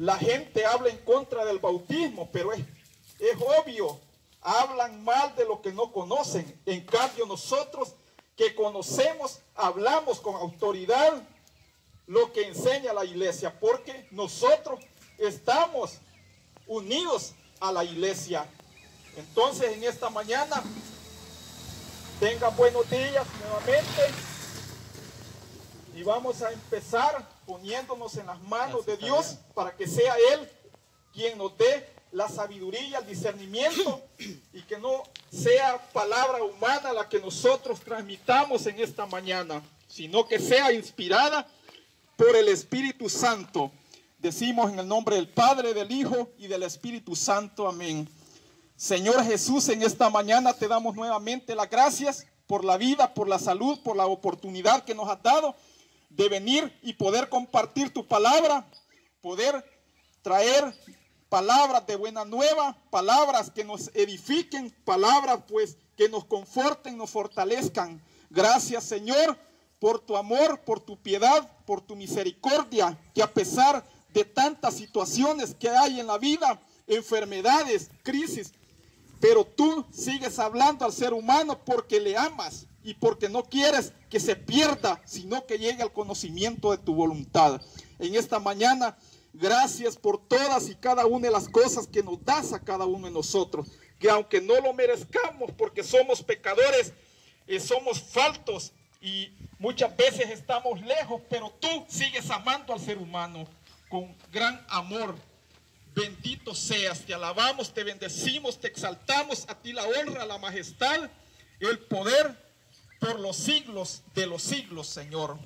la gente habla en contra del bautismo, pero es obvio, hablan mal de lo que no conocen. En cambio, nosotros que conocemos, hablamos con autoridad lo que enseña la iglesia, porque nosotros estamos unidos a la iglesia. Entonces, en esta mañana, tengan buenos días nuevamente y vamos a empezar poniéndonos en las manos de Dios para que sea Él quien nos dé la sabiduría, el discernimiento, y que no sea palabra humana la que nosotros transmitamos en esta mañana, sino que sea inspirada por el Espíritu Santo. Decimos en el nombre del Padre, del Hijo y del Espíritu Santo. Amén. Señor Jesús, en esta mañana te damos nuevamente las gracias por la vida, por la salud, por la oportunidad que nos has dado de venir y poder compartir tu palabra, poder traer palabras de buena nueva, palabras que nos edifiquen, palabras pues que nos conforten, nos fortalezcan. Gracias, Señor, por tu amor, por tu piedad, por tu misericordia, que a pesar de tantas situaciones que hay en la vida, enfermedades, crisis, pero tú sigues hablando al ser humano porque le amas y porque no quieres que se pierda, sino que llegue al conocimiento de tu voluntad. En esta mañana, gracias por todas y cada una de las cosas que nos das a cada uno de nosotros, que aunque no lo merezcamos porque somos pecadores, somos faltos y muchas veces estamos lejos, pero tú sigues amando al ser humano con gran amor. Bendito seas, te alabamos, te bendecimos, te exaltamos, a ti la honra, la majestad, el poder por los siglos de los siglos, Señor.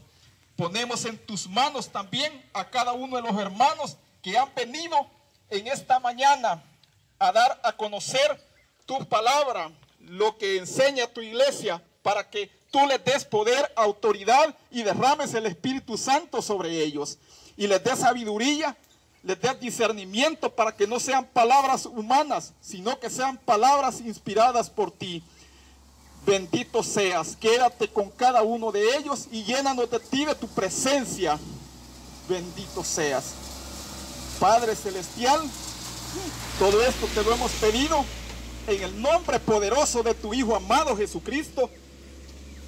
Ponemos en tus manos también a cada uno de los hermanos que han venido en esta mañana a dar a conocer tu palabra, lo que enseña tu iglesia, para que tú les des poder, autoridad y derrames el Espíritu Santo sobre ellos y les des sabiduría, les des discernimiento para que no sean palabras humanas, sino que sean palabras inspiradas por ti. Bendito seas, quédate con cada uno de ellos y llénanos de ti, de tu presencia. Bendito seas. Padre Celestial, todo esto te lo hemos pedido en el nombre poderoso de tu Hijo amado Jesucristo,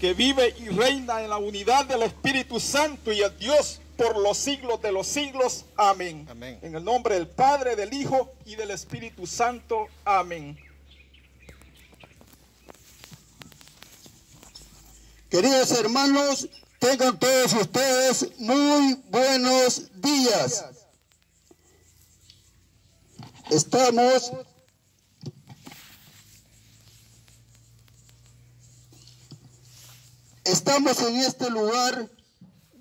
que vive y reina en la unidad del Espíritu Santo y el Dios por los siglos de los siglos. Amén. Amén. En el nombre del Padre, del Hijo y del Espíritu Santo. Amén. Queridos hermanos, tengan todos ustedes muy buenos días. Estamos en este lugar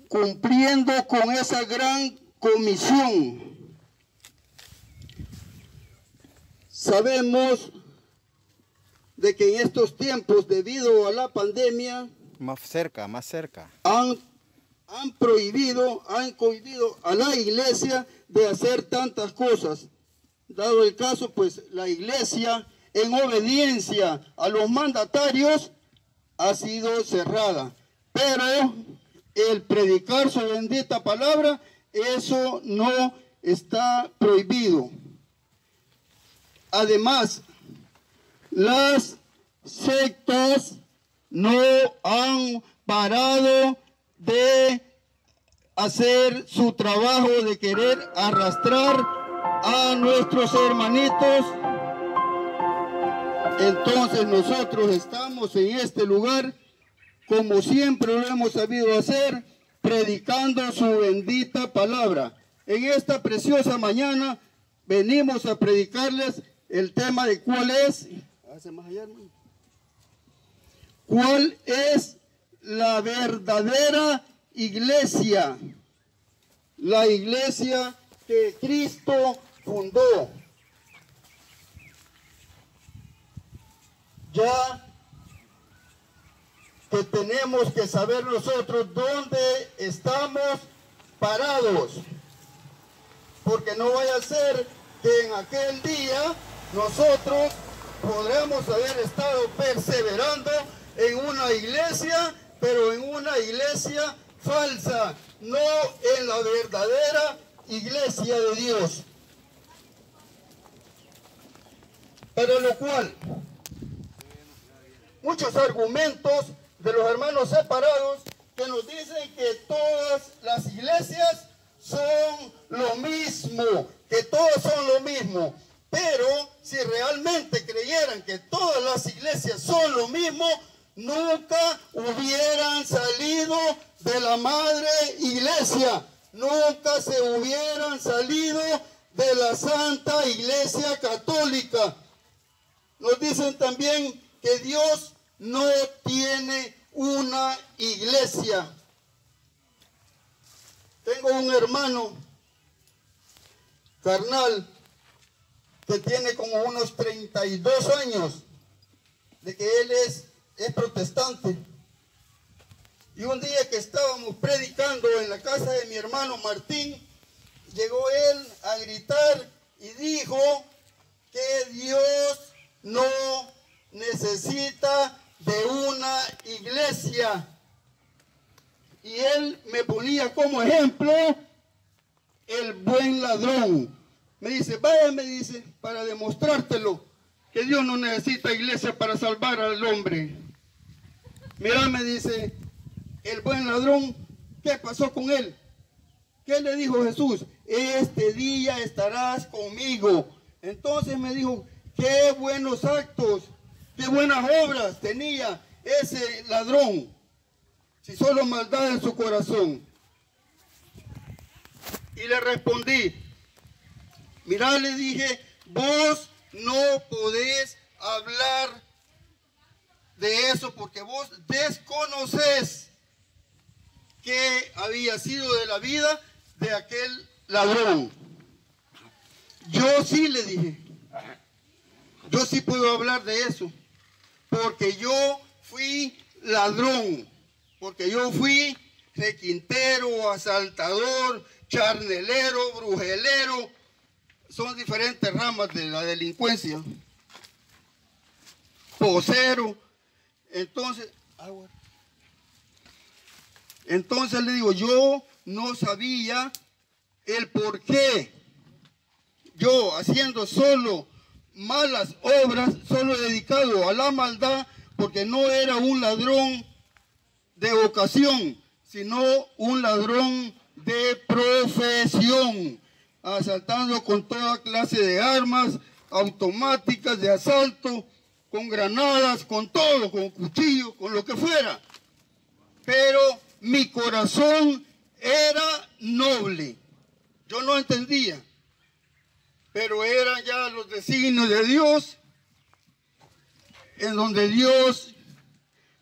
cumpliendo con esa gran comisión. Sabemos de que en estos tiempos, debido a la pandemia, más cerca, han cohibido a la iglesia de hacer tantas cosas. Dado el caso, pues la iglesia, en obediencia a los mandatarios, ha sido cerrada. Pero el predicar su bendita palabra, eso no está prohibido. Además, las sectas no han parado de hacer su trabajo de querer arrastrar a nuestros hermanitos. Entonces nosotros estamos en este lugar, como siempre lo hemos sabido hacer, predicando su bendita palabra. En esta preciosa mañana venimos a predicarles el tema de cuál es la verdadera iglesia, la iglesia que Cristo fundó. Ya que tenemos que saber nosotros dónde estamos parados, porque no vaya a ser que en aquel día nosotros podremos haber estado perseverando en una iglesia, pero en una iglesia falsa, no en la verdadera iglesia de Dios. Para lo cual, muchos argumentos de los hermanos separados que nos dicen que todas las iglesias son lo mismo, que todas son lo mismo. Pero si realmente creyeran que todas las iglesias son lo mismo, nunca hubieran salido de la madre iglesia, nunca se hubieran salido de la Santa Iglesia Católica. Nos dicen también que Dios no tiene una iglesia. Tengo un hermano carnal que tiene como unos 32 años de que él es protestante. Y un día que estábamos predicando en la casa de mi hermano Martín, llegó él a gritar y dijo que Dios no necesita de una iglesia. Y él me ponía como ejemplo el buen ladrón. Me dice, vaya, me dice, para demostrártelo, que Dios no necesita iglesia para salvar al hombre. Mira, me dice, el buen ladrón, ¿qué pasó con él? ¿Qué le dijo Jesús? Este día estarás conmigo. Entonces me dijo, qué buenos actos, qué buenas obras tenía ese ladrón, si solo maldad en su corazón. Y le respondí, mirá, le dije, vos no podés hablar de eso porque vos desconocés qué había sido de la vida de aquel ladrón. Yo sí, le dije, yo sí puedo hablar de eso, porque yo fui ladrón, porque yo fui requintero, asaltador, charnelero, brujelero. Son diferentes ramas de la delincuencia. Posero. Entonces le digo, yo no sabía el por qué. Yo haciendo solo malas obras, solo dedicado a la maldad, porque no era un ladrón de vocación, sino un ladrón de profesión, asaltando con toda clase de armas automáticas de asalto, con granadas, con todo, con cuchillo, con lo que fuera. Pero mi corazón era noble. Yo no entendía, pero eran ya los designios de Dios, en donde Dios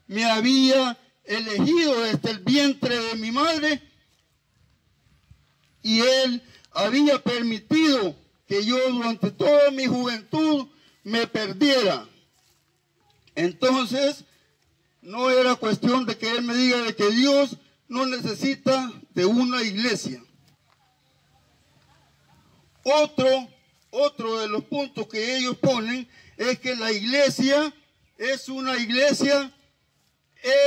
me había elegido desde el vientre de mi madre, y Él había permitido que yo durante toda mi juventud me perdiera. Entonces, no era cuestión de que Él me diga de que Dios no necesita de una iglesia. Otro de los puntos que ellos ponen es que la iglesia es una iglesia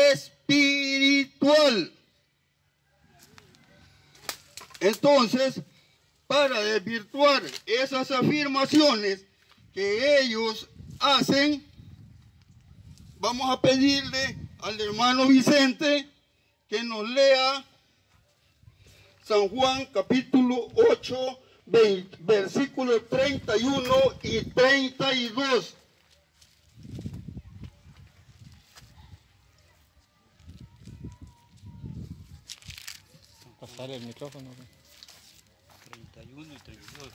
espiritual. Entonces, para desvirtuar esas afirmaciones que ellos hacen, vamos a pedirle al hermano Vicente que nos lea San Juan capítulo 8, versículos 31 y 32. Pasar el micrófono. 31 y 32.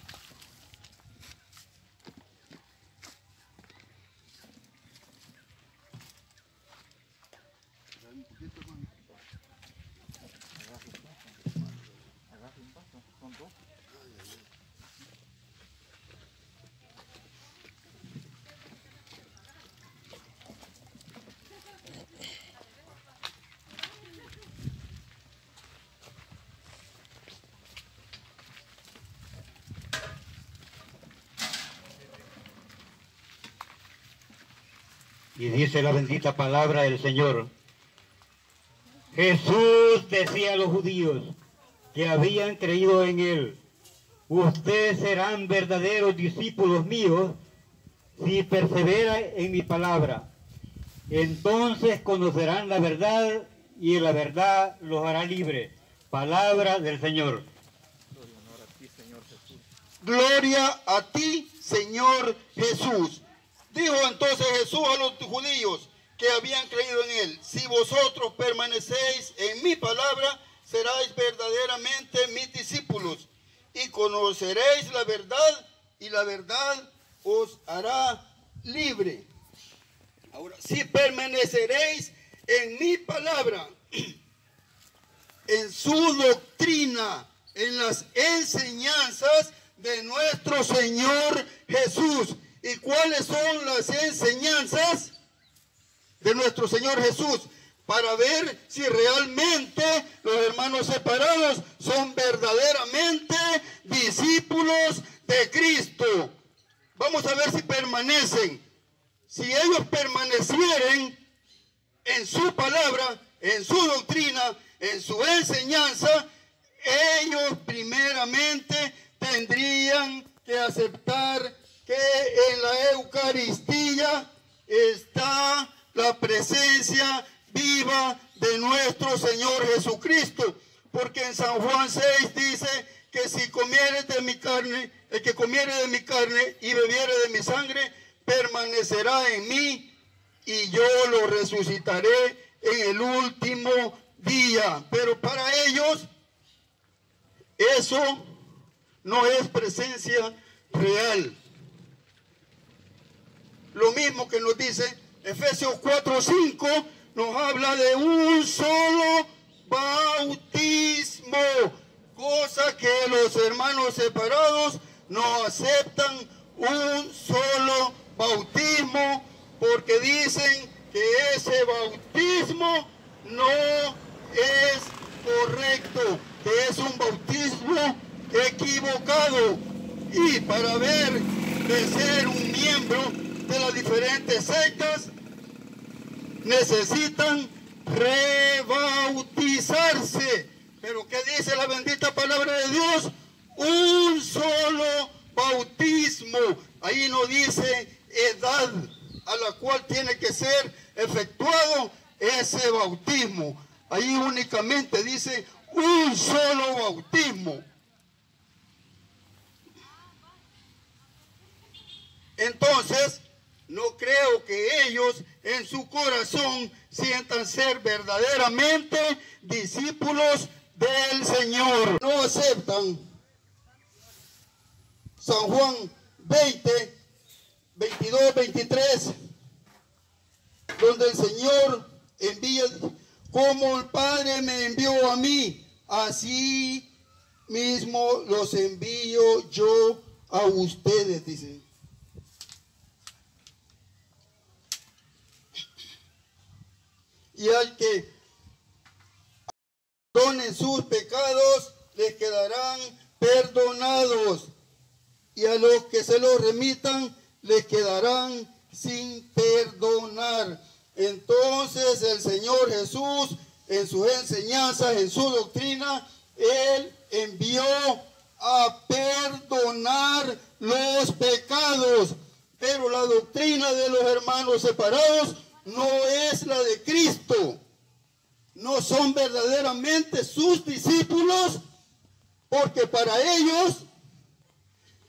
Y dice la bendita palabra del Señor. Jesús decía a los judíos que habían creído en Él, ustedes serán verdaderos discípulos míos si perseveran en mi palabra. Entonces conocerán la verdad y la verdad los hará libres. Palabra del Señor. Gloria a ti, Señor Jesús. Dijo entonces Jesús a los judíos que habían creído en él: si vosotros permanecéis en mi palabra, seréis verdaderamente mis discípulos y conoceréis la verdad, y la verdad os hará libre. Ahora, si permaneceréis en mi palabra, en su doctrina, en las enseñanzas de nuestro Señor Jesús. ¿Y cuáles son las enseñanzas de nuestro Señor Jesús? Para ver si realmente los hermanos separados son verdaderamente discípulos de Cristo. Vamos a ver si permanecen. Si ellos permanecieren en su palabra, en su doctrina, en su enseñanza, ellos primeramente tendrían que aceptar que en la Eucaristía está la presencia viva de nuestro Señor Jesucristo, porque en San Juan 6 dice que si comieres de mi carne, el que comiere de mi carne y bebiere de mi sangre, permanecerá en mí y yo lo resucitaré en el último día. Pero para ellos eso no es presencia real. Lo mismo que nos dice Efesios 4:5, nos habla de un solo bautismo, cosa que los hermanos separados no aceptan un solo bautismo, porque dicen que ese bautismo no es correcto, que es un bautismo equivocado. Y para ver de ser un miembro de las diferentes sectas, necesitan rebautizarse. Pero ¿qué dice la bendita palabra de Dios? Un solo bautismo. Ahí no dice edad a la cual tiene que ser efectuado ese bautismo. Ahí únicamente dice un solo bautismo. Entonces, no creo que ellos en su corazón sientan ser verdaderamente discípulos del Señor. No aceptan San Juan 20, 22, 23, donde el Señor envía, como el Padre me envió a mí, así mismo los envío yo a ustedes, dice. Y al que perdonen sus pecados, les quedarán perdonados. Y a los que se los remitan, les quedarán sin perdonar. Entonces el Señor Jesús, en sus enseñanzas, en su doctrina, Él envió a perdonar los pecados. Pero la doctrina de los hermanos separados no es la de Cristo. No son verdaderamente sus discípulos, porque para ellos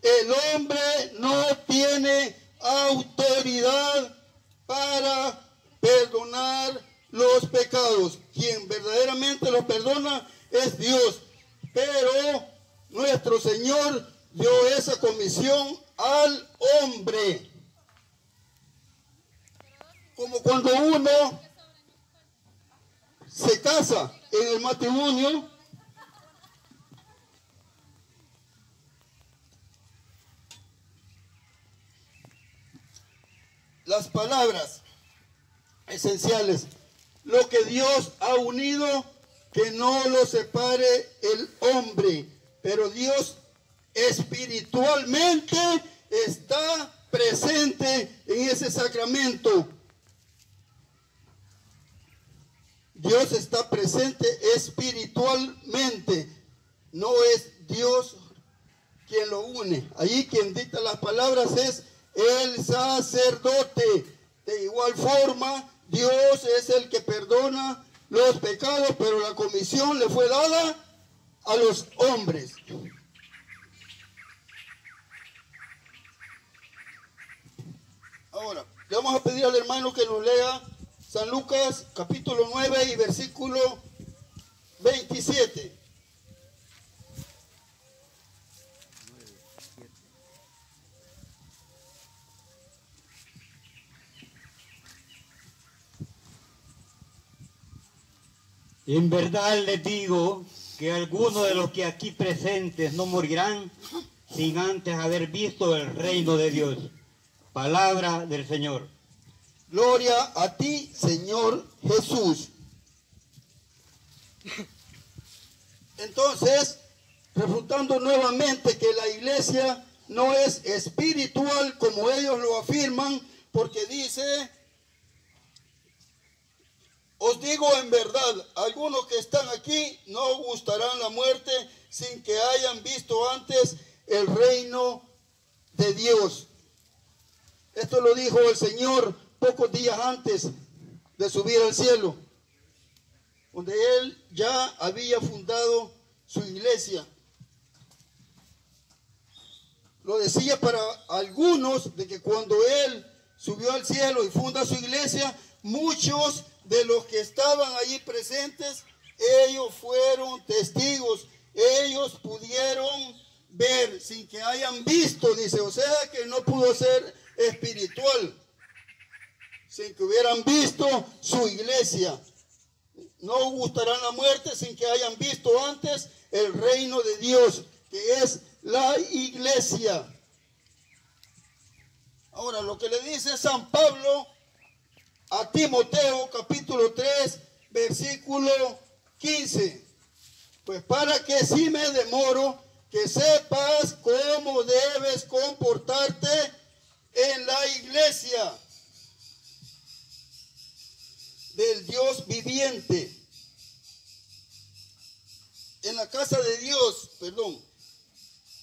el hombre no tiene autoridad para perdonar los pecados. Quien verdaderamente los perdona es Dios. Pero nuestro Señor dio esa comisión al hombre. Como cuando uno se casa en el matrimonio, las palabras esenciales: lo que Dios ha unido, que no lo separe el hombre. Pero Dios espiritualmente está presente en ese sacramento. Dios está presente espiritualmente. No es Dios quien lo une. Allí quien dicta las palabras es el sacerdote. De igual forma, Dios es el que perdona los pecados, pero la comisión le fue dada a los hombres. Ahora, le vamos a pedir al hermano que nos lea San Lucas capítulo 9 y versículo 27. En verdad les digo que algunos de los que aquí presentes no morirán sin antes haber visto el reino de Dios. Palabra del Señor. Gloria a ti, Señor Jesús. Entonces, refutando nuevamente que la iglesia no es espiritual como ellos lo afirman, porque dice: os digo en verdad, algunos que están aquí no gustarán la muerte sin que hayan visto antes el reino de Dios. Esto lo dijo el Señor pocos días antes de subir al cielo, donde Él ya había fundado su iglesia. Lo decía para algunos de que cuando Él subió al cielo y funda su iglesia, muchos de los que estaban allí presentes, ellos fueron testigos, ellos pudieron ver sin que hayan visto, dice, o sea que no pudo ser espiritual, sin que hubieran visto su iglesia. No gustarán la muerte sin que hayan visto antes el reino de Dios, que es la iglesia. Ahora, lo que le dice San Pablo a Timoteo, capítulo 3, versículo 15. Pues para que si me demoro, que sepas cómo debes comportarte en la iglesia del Dios viviente. En la casa de Dios, perdón.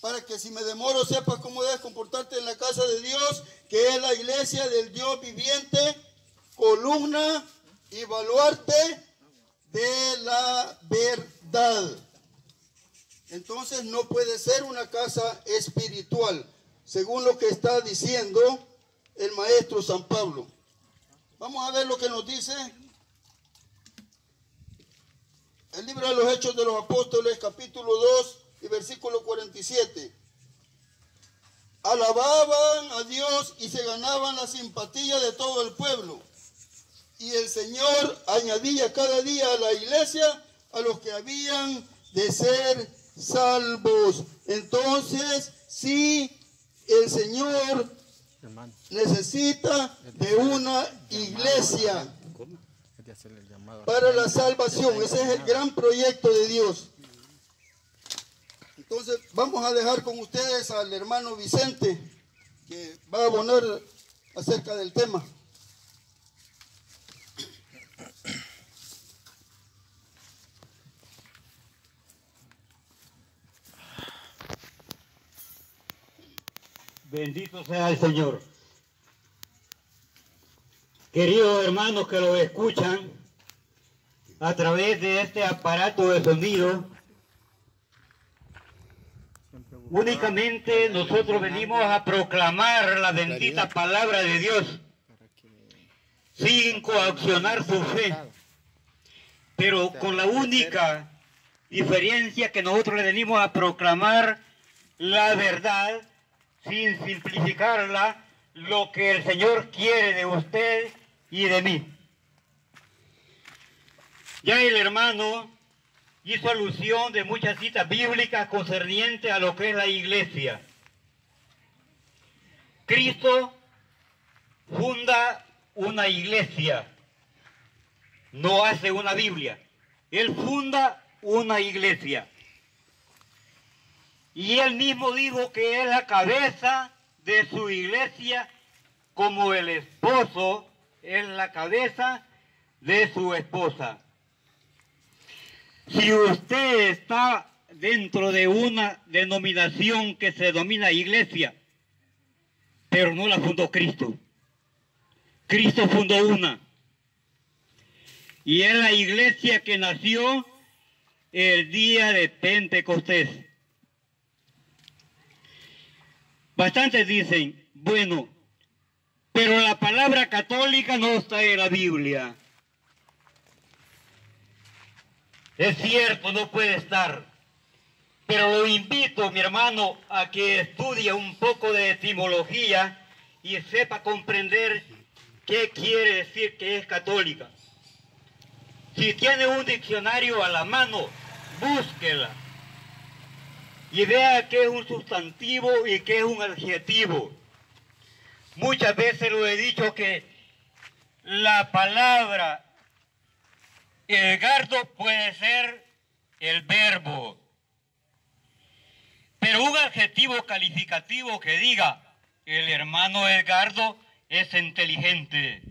Para que si me demoro, sepas cómo debes comportarte en la casa de Dios, que es la iglesia del Dios viviente, columna y baluarte de la verdad. Entonces no puede ser una casa espiritual, según lo que está diciendo el maestro San Pablo. Vamos a ver lo que nos dice el libro de los Hechos de los Apóstoles, capítulo 2 y versículo 47. Alababan a Dios y se ganaban la simpatía de todo el pueblo. Y el Señor añadía cada día a la iglesia a los que habían de ser salvos. Entonces, sí, el Señor necesita de una iglesia para la salvación. Ese es el gran proyecto de Dios. Entonces, vamos a dejar con ustedes al hermano Vicente, que va a abonar acerca del tema. Bendito sea el Señor. Queridos hermanos que lo escuchan a través de este aparato de sonido, únicamente nosotros venimos a proclamar la bendita palabra de Dios sin coaccionar su fe, pero con la única diferencia que nosotros le venimos a proclamar la verdad sin simplificarla, lo que el Señor quiere de usted y de mí. Ya el hermano hizo alusión de muchas citas bíblicas concernientes a lo que es la iglesia. Cristo funda una iglesia, no hace una Biblia. Él funda una iglesia. Y él mismo dijo que es la cabeza de su iglesia, como el esposo es la cabeza de su esposa. Si usted está dentro de una denominación que se denomina iglesia, pero no la fundó Cristo. Cristo fundó una. Y es la iglesia que nació el día de Pentecostés. Bastantes dicen, bueno, pero la palabra católica no está en la Biblia. Es cierto, no puede estar. Pero lo invito, mi hermano, a que estudie un poco de etimología y sepa comprender qué quiere decir que es católica. Si tiene un diccionario a la mano, búsquela y vea qué es un sustantivo y qué es un adjetivo. Muchas veces lo he dicho que la palabra Edgardo puede ser el verbo, pero un adjetivo calificativo que diga el hermano Edgardo es inteligente,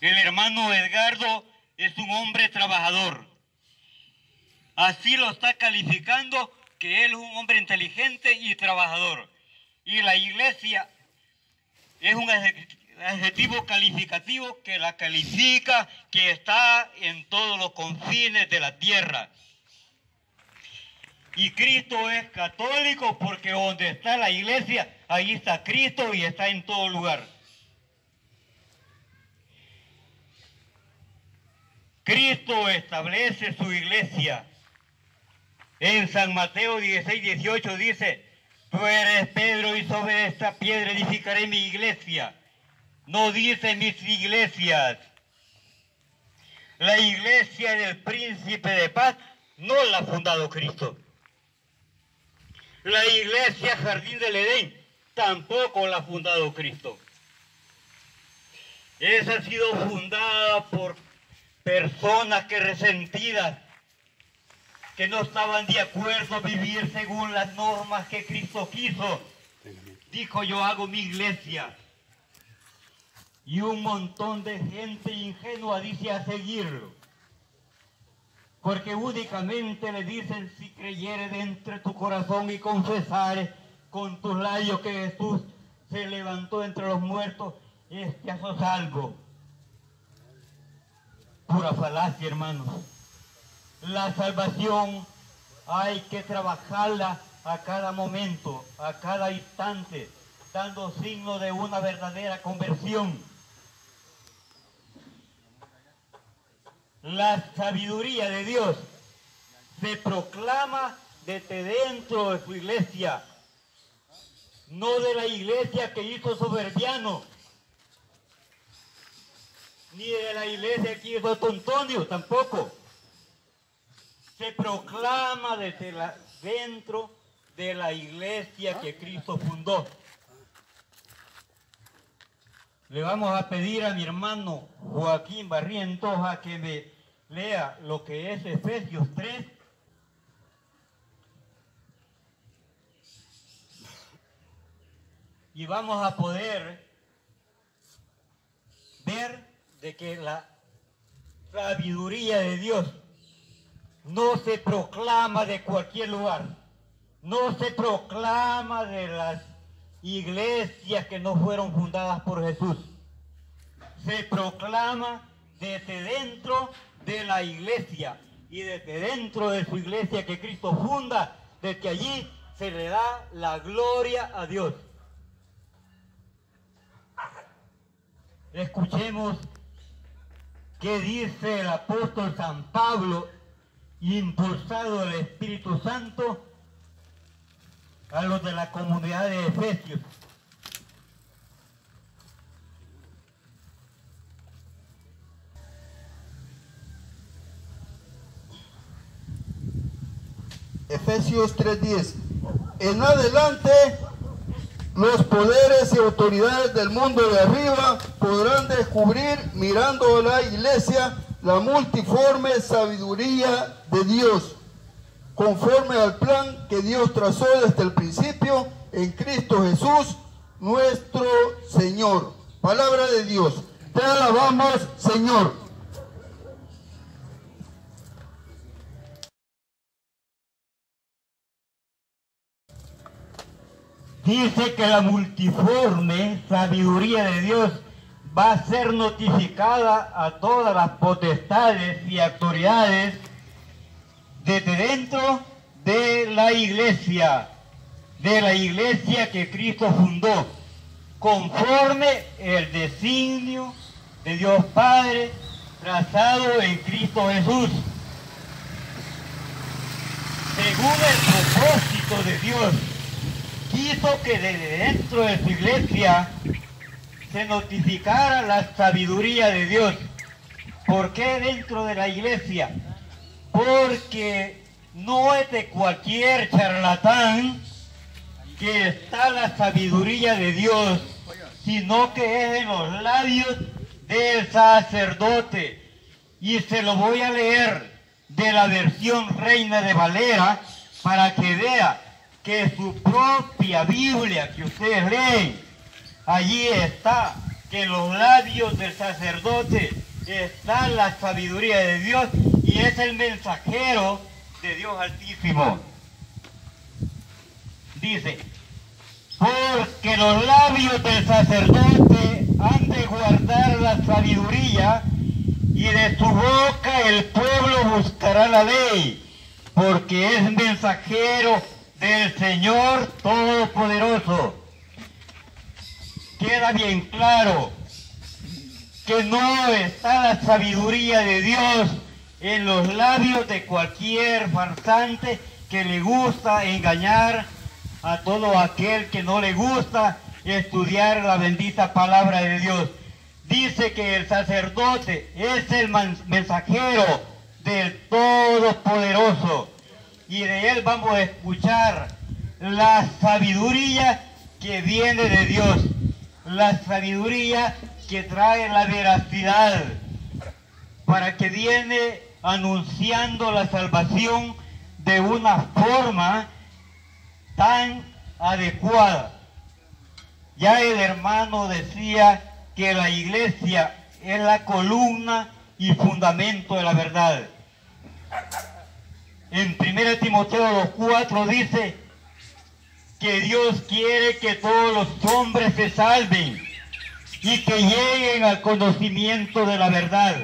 el hermano Edgardo es un hombre trabajador. Así lo está calificando, que él es un hombre inteligente y trabajador. Y la iglesia es un adjetivo calificativo que la califica, que está en todos los confines de la tierra. Y Cristo es católico porque donde está la iglesia, ahí está Cristo y está en todo lugar. Cristo establece su iglesia. En San Mateo 16:18 dice, tú eres Pedro y sobre esta piedra edificaré mi iglesia. No dice mis iglesias. La iglesia del príncipe de paz no la ha fundado Cristo. La iglesia Jardín del Edén tampoco la ha fundado Cristo. Esa ha sido fundada por personas que resentidas, que no estaban de acuerdo a vivir según las normas que Cristo quiso. Dijo, yo hago mi iglesia. Y un montón de gente ingenua dice a seguirlo. Porque únicamente le dicen, si creyeres entre tu corazón y confesares con tus labios que Jesús se levantó entre los muertos, ya sos salvo. Pura falacia, hermanos. La salvación hay que trabajarla a cada momento, a cada instante, dando signo de una verdadera conversión. La sabiduría de Dios se proclama desde dentro de su iglesia, no de la iglesia que hizo Soberbiano, ni de la iglesia que hizo Antonio, tampoco. Se proclama desde dentro de la iglesia que Cristo fundó. Le vamos a pedir a mi hermano Joaquín Barrientos a que me lea lo que es Efesios 3. Y vamos a poder ver de que la sabiduría de Dios no se proclama de cualquier lugar, no se proclama de las iglesias que no fueron fundadas por Jesús, se proclama desde dentro de la iglesia y desde dentro de su iglesia que Cristo funda, desde allí se le da la gloria a Dios. Escuchemos qué dice el apóstol San Pablo, impulsado del Espíritu Santo, a los de la comunidad de Efesios. Efesios 3:10. En adelante, los poderes y autoridades del mundo de arriba podrán descubrir, mirando a la iglesia, la multiforme sabiduría de Dios, conforme al plan que Dios trazó desde el principio en Cristo Jesús, nuestro Señor. Palabra de Dios. Te alabamos, Señor. dice que la multiforme sabiduría de Dios va a ser notificada a todas las potestades y autoridades desde dentro de la iglesia que Cristo fundó, conforme el designio de Dios Padre trazado en Cristo Jesús. Según el propósito de Dios, quiso que desde dentro de su iglesia se notificara la sabiduría de Dios. ¿Por qué dentro de la iglesia? Porque no es de cualquier charlatán que está la sabiduría de Dios, sino que es en los labios del sacerdote. Y se lo voy a leer de la versión Reina de Valera para que vea que su propia Biblia que ustedes leen, allí está, que en los labios del sacerdote está la sabiduría de Dios y es el mensajero de Dios Altísimo. Dice, porque los labios del sacerdote han de guardar la sabiduría y de su boca el pueblo buscará la ley, porque es mensajero del Señor Todopoderoso. Queda bien claro que no está la sabiduría de Dios en los labios de cualquier farsante que le gusta engañar a todo aquel que no le gusta estudiar la bendita palabra de Dios. Dice que el sacerdote es el mensajero del Todopoderoso y de él vamos a escuchar la sabiduría que viene de Dios, la sabiduría que trae la veracidad, para que viene anunciando la salvación de una forma tan adecuada. Ya el hermano decía que la iglesia es la columna y fundamento de la verdad. En 1 Timoteo 2:4 dice que Dios quiere que todos los hombres se salven y que lleguen al conocimiento de la verdad.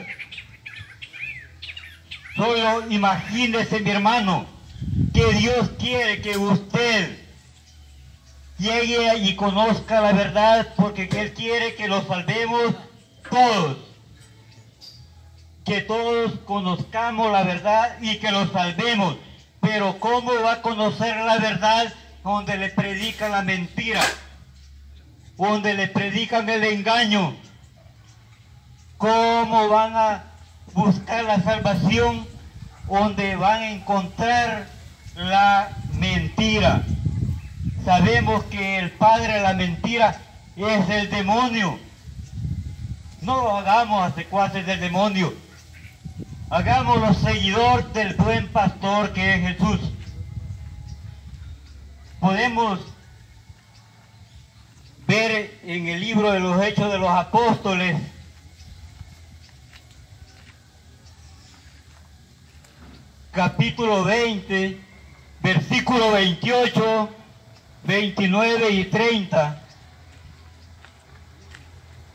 Solo imagínese, mi hermano, que Dios quiere que usted llegue y conozca la verdad, porque Él quiere que los salvemos todos. Que todos conozcamos la verdad y que los salvemos. Pero ¿cómo va a conocer la verdad donde le predican la mentira? Donde le predican el engaño. ¿Cómo van a buscar la salvación donde van a encontrar la mentira? Sabemos que el padre de la mentira es el demonio. No lo hagamos secuaces del demonio. Hagámoslo seguidor del buen pastor que es Jesús. Podemos ver en el libro de los Hechos de los Apóstoles capítulo 20, versículo 28, 29 y 30.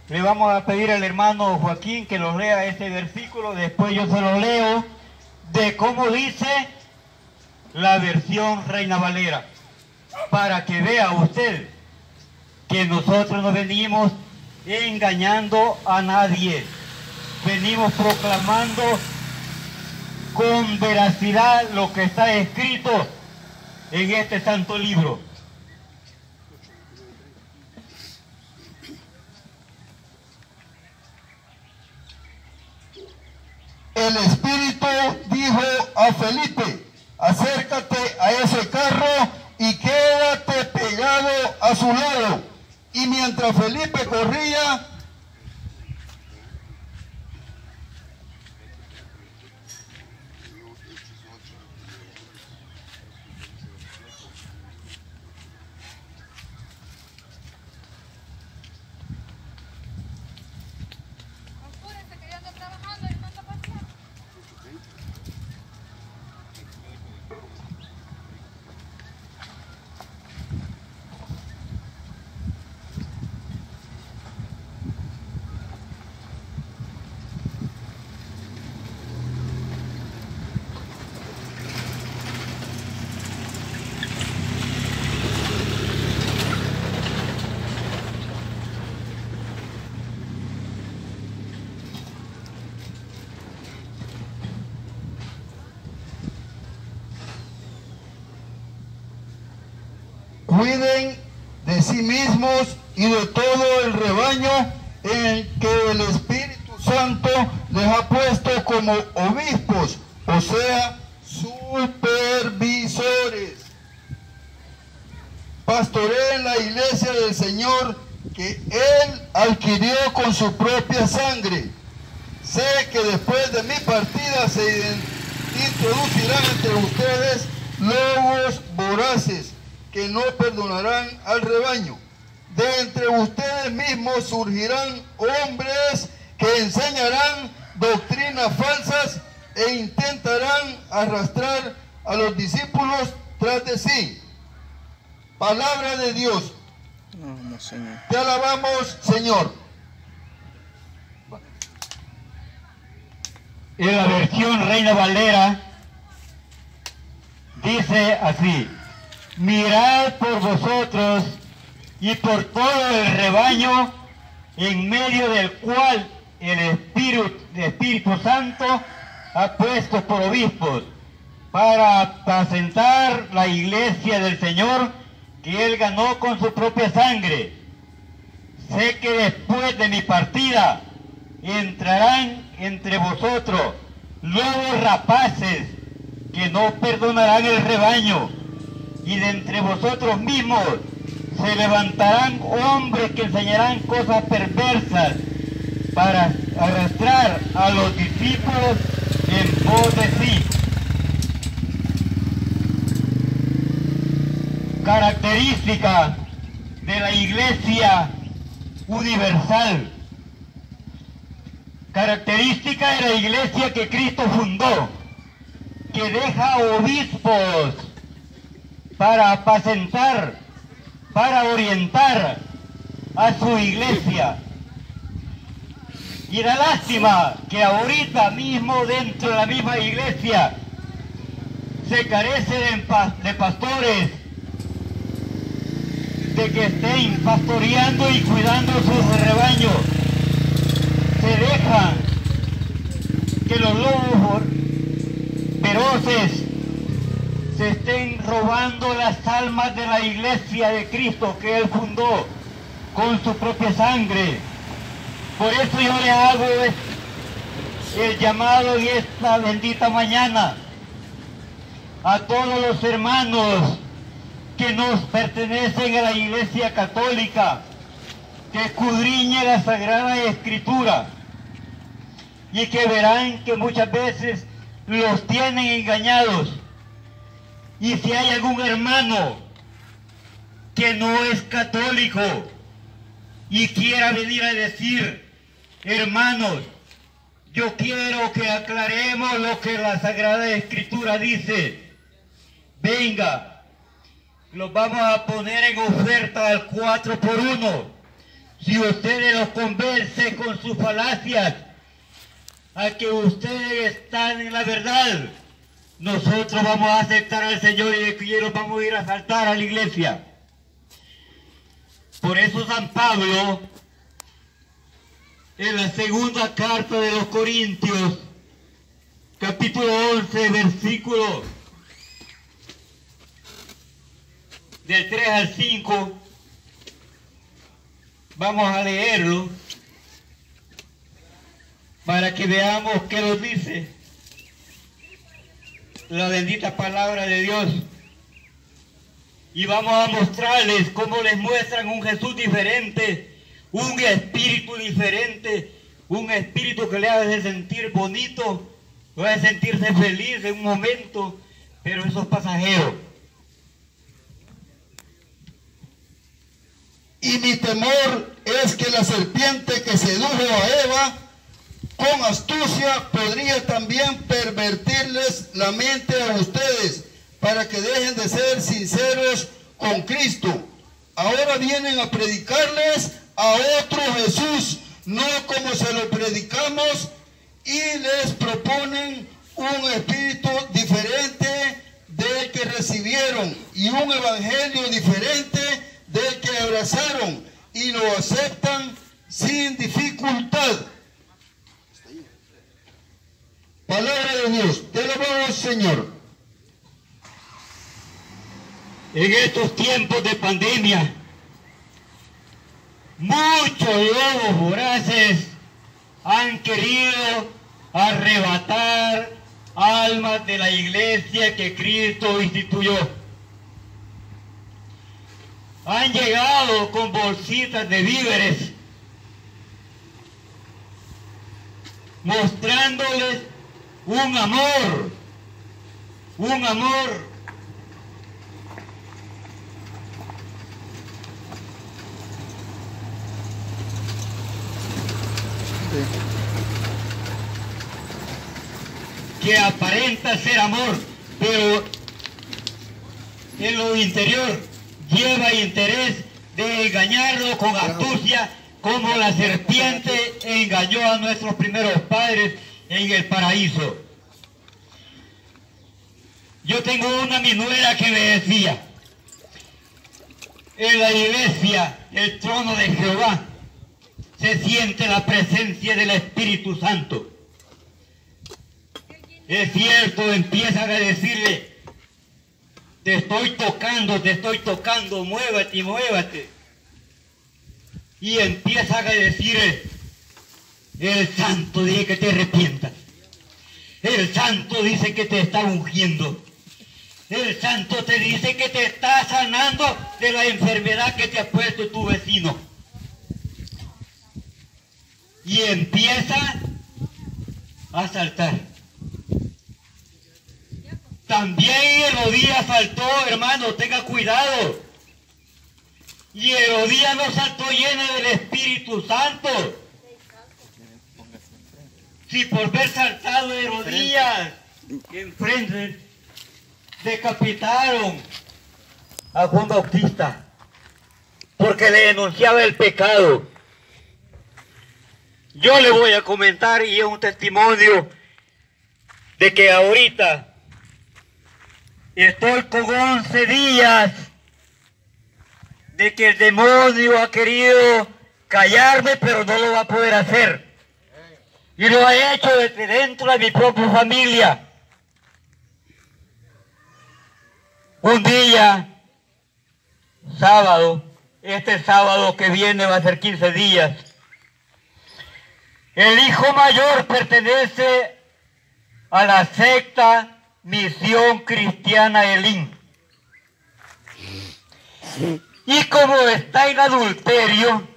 Le vamos a pedir al hermano Joaquín que nos lea este versículo, después yo se lo leo, de cómo dice la versión Reina Valera, para que vea usted que nosotros no venimos engañando a nadie, venimos proclamando con veracidad lo que está escrito en este santo libro. El Espíritu dijo a Felipe, acércate a ese carro y quédate pegado a su lado. Y mientras Felipe corría, cuiden de sí mismos y de todo el rebaño en el que el Espíritu Santo les ha puesto como obispos, o sea, supervisores. Pastoreen la iglesia del Señor que Él adquirió con su propia sangre. Sé que después de mi partida se introducirán entre ustedes lobos voraces que no perdonarán al rebaño. De entre ustedes mismos surgirán hombres que enseñarán doctrinas falsas e intentarán arrastrar a los discípulos tras de sí. Palabra de Dios. No, Señor. Te alabamos, Señor. En la versión Reina Valera dice así: mirad por vosotros y por todo el rebaño en medio del cual el Espíritu Santo ha puesto por obispos para apacentar la iglesia del Señor que Él ganó con su propia sangre. Sé que después de mi partida entrarán entre vosotros lobos rapaces que no perdonarán el rebaño, y de entre vosotros mismos se levantarán hombres que enseñarán cosas perversas para arrastrar a los discípulos en pos de sí. Característica de la Iglesia universal. Característica de la iglesia que Cristo fundó, que deja obispos para apacentar, para orientar a su iglesia. Y da lástima que ahorita mismo dentro de la misma iglesia se carece de pastores, de que estén pastoreando y cuidando sus rebaños. Se dejan que los lobos feroces se estén robando las almas de la iglesia de Cristo que Él fundó con su propia sangre. Por eso yo le hago el llamado en esta bendita mañana a todos los hermanos que nos pertenecen a la Iglesia Católica, que escudriñe la Sagrada Escritura y que verán que muchas veces los tienen engañados. Y si hay algún hermano que no es católico y quiera venir a decir: hermanos, yo quiero que aclaremos lo que la Sagrada Escritura dice, venga, los vamos a poner en oferta al 4x1. Si ustedes los convencen con sus falacias a que ustedes están en la verdad, nosotros vamos a aceptar al Señor y los vamos a ir a asaltar a la iglesia. Por eso San Pablo, en la segunda carta de los Corintios, capítulo 11, versículo del 3 al 5, vamos a leerlo para que veamos qué nos dice la bendita palabra de Dios. Y vamos a mostrarles cómo les muestran un Jesús diferente, un espíritu diferente, un espíritu que le hace sentir bonito, le hace sentirse feliz en un momento, pero eso es pasajero. Y mi temor es que la serpiente que sedujo a Eva con astucia podría también pervertirles la mente a ustedes para que dejen de ser sinceros con Cristo. Ahora vienen a predicarles a otro Jesús, no como se lo predicamos, y les proponen un espíritu diferente del que recibieron y un evangelio diferente del que abrazaron y lo aceptan sin dificultad. Palabra de Dios, te alabamos, Señor. En estos tiempos de pandemia, muchos lobos voraces han querido arrebatar almas de la iglesia que Cristo instituyó. Han llegado con bolsitas de víveres, mostrándoles un amor que aparenta ser amor, pero en lo interior lleva interés de engañarlo con astucia, como la serpiente engañó a nuestros primeros padres en el paraíso. Yo tengo una mi nuera que me decía, en la iglesia, el trono de Jehová, se siente la presencia del Espíritu Santo. Es cierto, empiezan a decirle, te estoy tocando, muévete, muévete. Y empiezan a decir, el santo dice que te arrepientas. El santo dice que te está ungiendo. El santo te dice que te está sanando de la enfermedad que te ha puesto tu vecino. Y empieza a saltar. También Herodías saltó, hermano, tenga cuidado. Y Herodías no saltó llena del Espíritu Santo. Si por ver saltado Herodías, enfrente, decapitaron a Juan Bautista, porque le denunciaba el pecado. Yo le voy a comentar, y es un testimonio, de que ahorita estoy con 11 días de que el demonio ha querido callarme, pero no lo va a poder hacer. Y lo ha hecho desde dentro de mi propia familia. Un día, sábado, este sábado que viene va a ser 15 días, el hijo mayor pertenece a la secta Misión Cristiana Elim. Y como está en adulterio,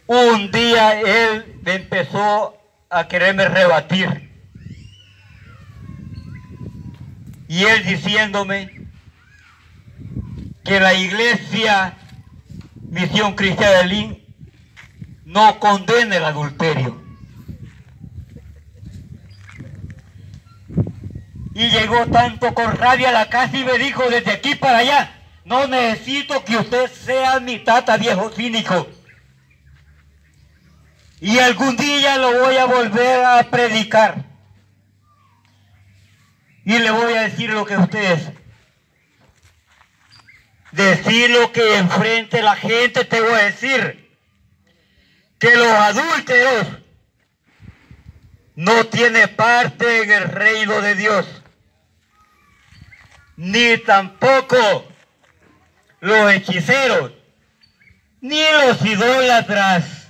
un día él empezó a quererme rebatir. Y él diciéndome que la iglesia Misión Cristiana Elim no condena el adulterio. Y llegó tanto con rabia a la casa y me dijo, desde aquí para allá, no necesito que usted sea mi tata viejo cínico. Y algún día lo voy a volver a predicar. Y le voy a decir lo que usted es. Decir lo que enfrente la gente, te voy a decir. Que los adúlteros no tienen parte en el reino de Dios. Ni tampoco los hechiceros, ni los idólatras,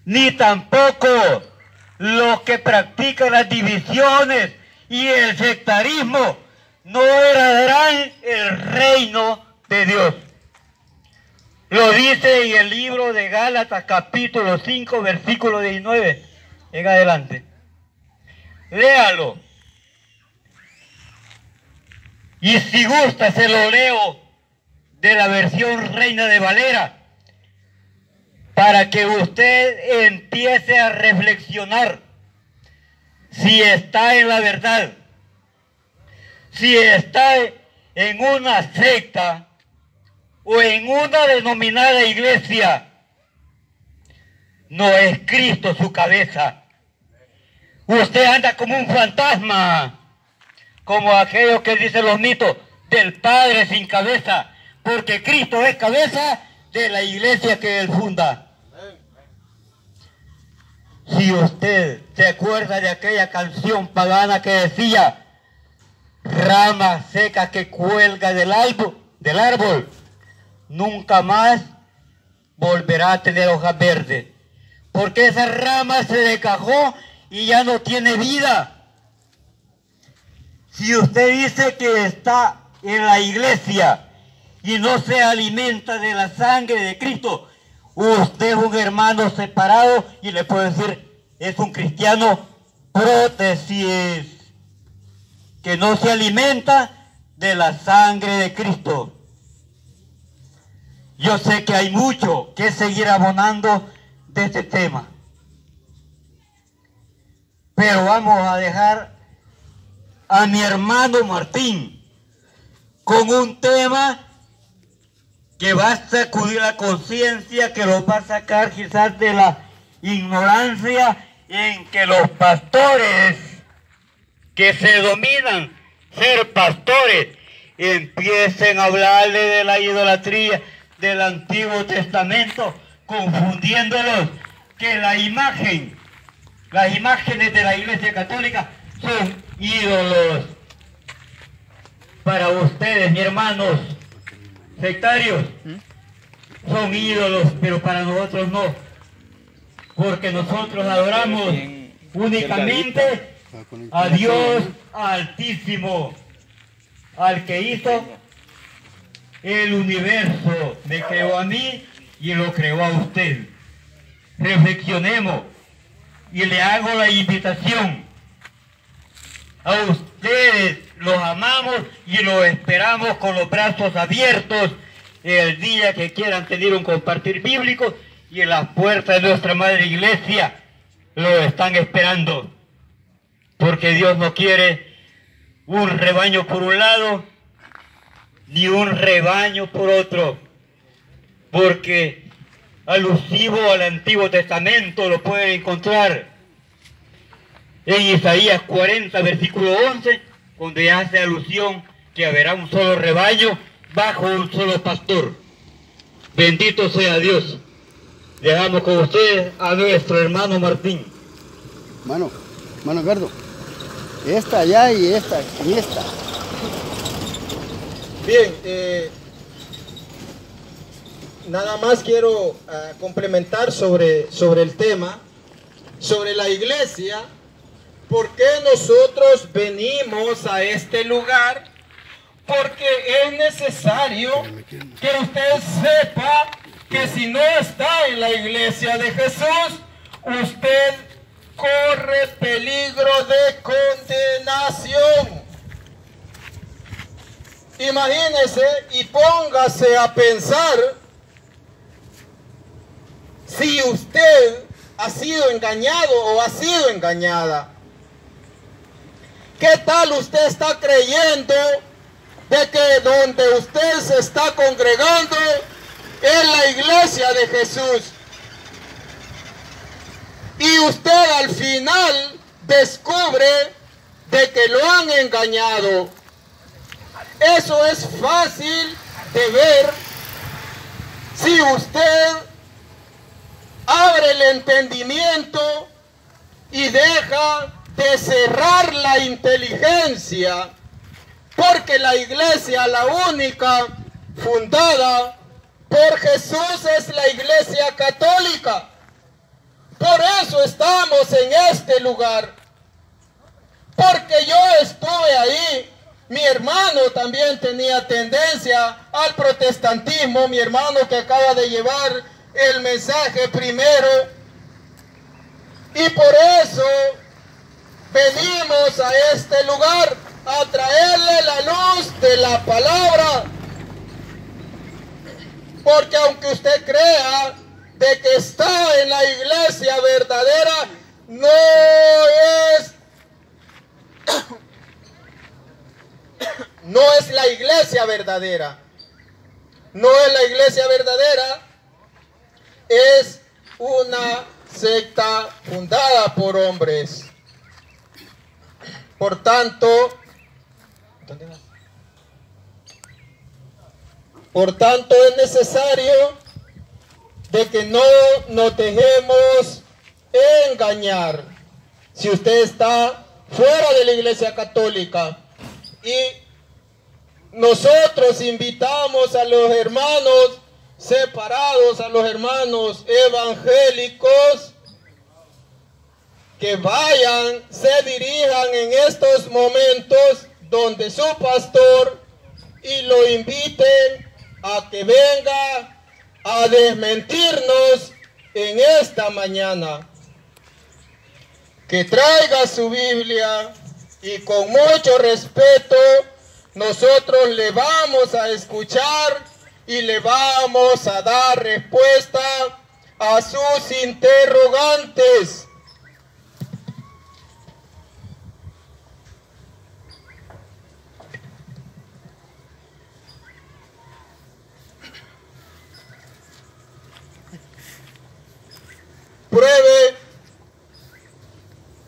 ni tampoco los que practican las divisiones y el sectarismo, no heredarán el reino de Dios. Lo dice en el libro de Gálatas, capítulo 5, versículo 19 en adelante. Léalo. Y si gusta, se lo leo de la versión Reina de Valera, para que usted empiece a reflexionar si está en la verdad, si está en una secta o en una denominada iglesia. No es Cristo su cabeza. Usted anda como un fantasma, como aquellos que dicen los mitos del Padre sin cabeza, porque Cristo es cabeza de la iglesia que Él funda. Si usted se acuerda de aquella canción pagana que decía, rama seca que cuelga del árbol, nunca más volverá a tener hojas verdes, porque esa rama se desgajó y ya no tiene vida. Si usted dice que está en la iglesia y no se alimenta de la sangre de Cristo, usted es un hermano separado y le puedo decir, es un cristiano prótesis, que no se alimenta de la sangre de Cristo. Yo sé que hay mucho que seguir abonando de este tema, pero vamos a dejar a mi hermano Martín con un tema que va a sacudir la conciencia, que los va a sacar quizás de la ignorancia en que los pastores que se dominan ser pastores empiecen a hablarle de la idolatría del Antiguo Testamento, confundiéndolos que las imágenes de la Iglesia Católica son ídolos. Para ustedes, mis hermanos sectarios, son ídolos, pero para nosotros no, porque nosotros adoramos únicamente a Dios Altísimo, al que hizo el universo. Me creó a mí y lo creó a usted. Reflexionemos y le hago la invitación a ustedes. Los amamos y los esperamos con los brazos abiertos el día que quieran tener un compartir bíblico, y en las puertas de nuestra Madre Iglesia lo están esperando, porque Dios no quiere un rebaño por un lado ni un rebaño por otro, porque alusivo al Antiguo Testamento lo pueden encontrar en Isaías 40, versículo 11, donde hace alusión que habrá un solo rebaño bajo un solo pastor. Bendito sea Dios. Dejamos con ustedes a nuestro hermano Martín. Hermano Edgardo, esta allá y esta y esta. Bien, nada más quiero complementar sobre el tema, sobre la iglesia. ¿Por qué nosotros venimos a este lugar? Porque es necesario que usted sepa que si no está en la iglesia de Jesús, usted corre peligro de condenación. Imagínese y póngase a pensar si usted ha sido engañado o ha sido engañada. ¿Qué tal usted está creyendo de que donde usted se está congregando es la iglesia de Jesús? Y usted al final descubre de que lo han engañado. Eso es fácil de ver si usted abre el entendimiento y deja de cerrar la inteligencia, porque la iglesia, la única fundada por Jesús, es la iglesia católica. Por eso estamos en este lugar, porque yo estuve ahí. Mi hermano también tenía tendencia al protestantismo, mi hermano que acaba de llevar el mensaje primero, y por eso venimos a este lugar a traerle la luz de la palabra, porque aunque usted crea de que está en la iglesia verdadera, no es la iglesia verdadera. No es la iglesia verdadera, es una secta fundada por hombres. Por tanto, es necesario de que no nos dejemos engañar. Si usted está fuera de la iglesia católica, Y nosotros invitamos a los hermanos separados, a los hermanos evangélicos, que vayan, se dirijan en estos momentos donde su pastor y lo inviten a que venga a desmentirnos en esta mañana. Que traiga su Biblia y con mucho respeto nosotros le vamos a escuchar y le vamos a dar respuesta a sus interrogantes.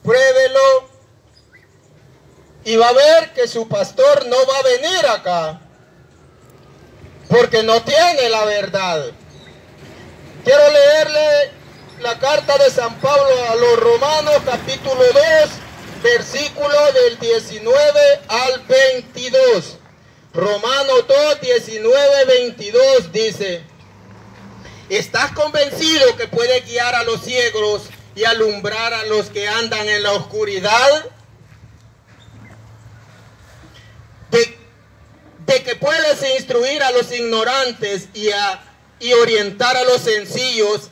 Pruébelo y va a ver que su pastor no va a venir acá porque no tiene la verdad. Quiero leerle la carta de San Pablo a los Romanos, capítulo 2, versículo del 19 al 22. Romanos 2, 19, 22 dice: ¿estás convencido que puedes guiar a los ciegos y alumbrar a los que andan en la oscuridad? De que puedes instruir a los ignorantes y orientar a los sencillos,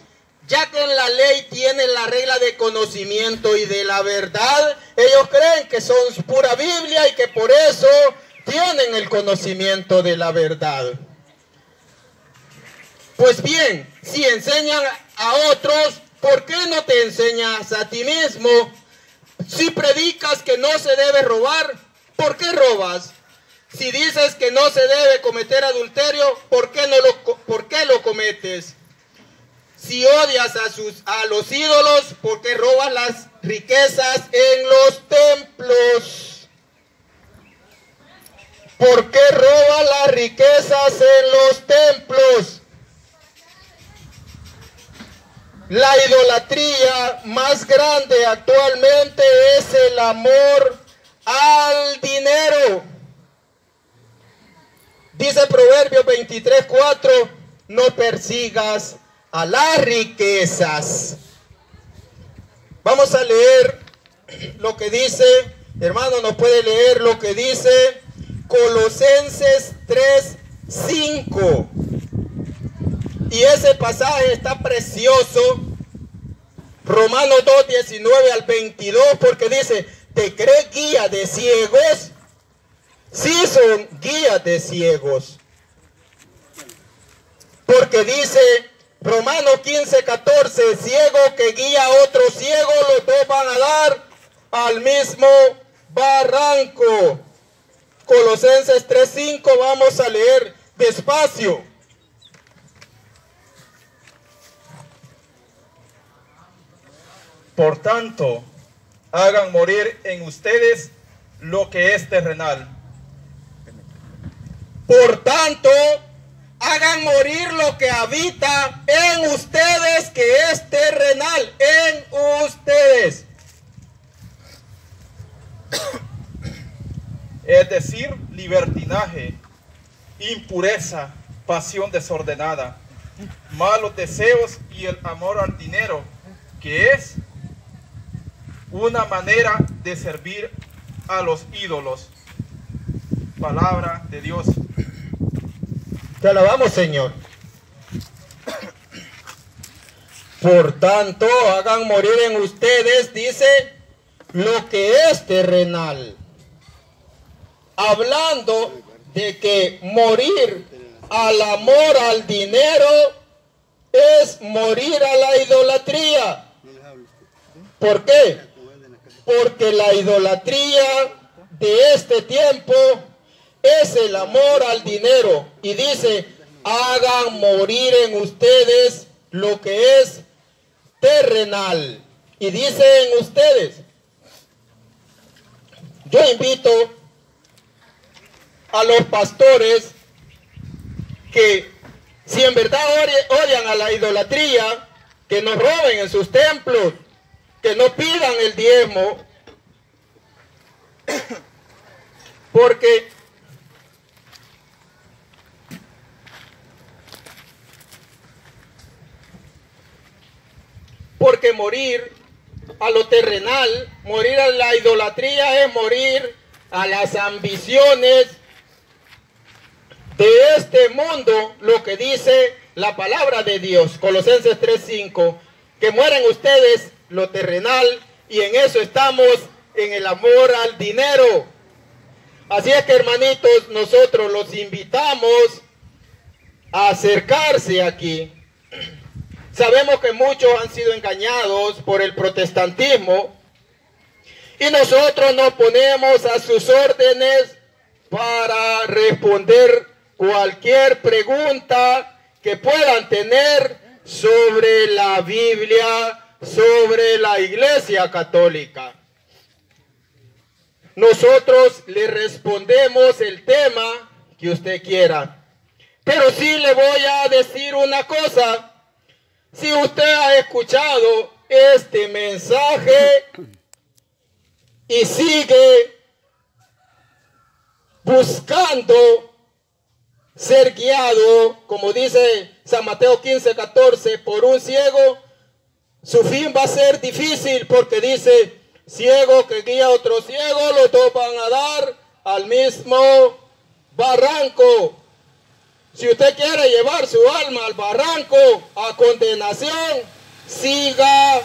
ya que en la ley tienen la regla de conocimiento y de la verdad. Ellos creen que son pura Biblia y que por eso tienen el conocimiento de la verdad. Pues bien, si enseñan a otros, ¿por qué no te enseñas a ti mismo? Si predicas que no se debe robar, ¿por qué robas? Si dices que no se debe cometer adulterio, ¿por qué lo cometes? Si odias a los ídolos, ¿por qué robas las riquezas en los templos? ¿Por qué robas las riquezas en los templos? La idolatría más grande actualmente es el amor al dinero. Dice Proverbios 23:4, no persigas a las riquezas. Vamos a leer lo que dice, hermano, nos puede leer lo que dice Colosenses 3:5. Y ese pasaje está precioso. Romanos 2, 19 al 22, porque dice: ¿te crees guía de ciegos? Sí son guías de ciegos. Porque dice Romanos 15:14, ciego que guía a otro ciego, los dos van a dar al mismo barranco. Colosenses 3:5, vamos a leer despacio. Por tanto, hagan morir en ustedes lo que es terrenal. Por tanto, hagan morir lo que habita en ustedes, que es terrenal, en ustedes. Es decir, libertinaje, impureza, pasión desordenada, malos deseos y el amor al dinero, que es una manera de servir a los ídolos. Palabra de Dios. Te alabamos, Señor. Por tanto, hagan morir en ustedes, dice, lo que es terrenal. Hablando de que morir al amor al dinero es morir a la idolatría. ¿Por qué? Porque la idolatría de este tiempo es el amor al dinero. Y dice, hagan morir en ustedes lo que es terrenal. Y dice en ustedes. Yo invito a los pastores que, si en verdad odian a la idolatría, que no roben en sus templos, que no pidan el diezmo, porque morir a lo terrenal, morir a la idolatría es morir a las ambiciones de este mundo, lo que dice la palabra de Dios, Colosenses 3:5, que mueran ustedes lo terrenal, y en eso estamos, en el amor al dinero. Así es que, hermanitos, nosotros los invitamos a acercarse aquí. Sabemos que muchos han sido engañados por el protestantismo, y nosotros nos ponemos a sus órdenes para responder cualquier pregunta que puedan tener sobre la Biblia, sobre la Iglesia Católica. Nosotros le respondemos el tema que usted quiera. Pero sí le voy a decir una cosa. Si usted ha escuchado este mensaje y sigue buscando ser guiado, como dice San Mateo 15:14, por un ciego, su fin va a ser difícil, porque dice, ciego que guía a otro ciego, los dos van a dar al mismo barranco. Si usted quiere llevar su alma al barranco, a condenación, siga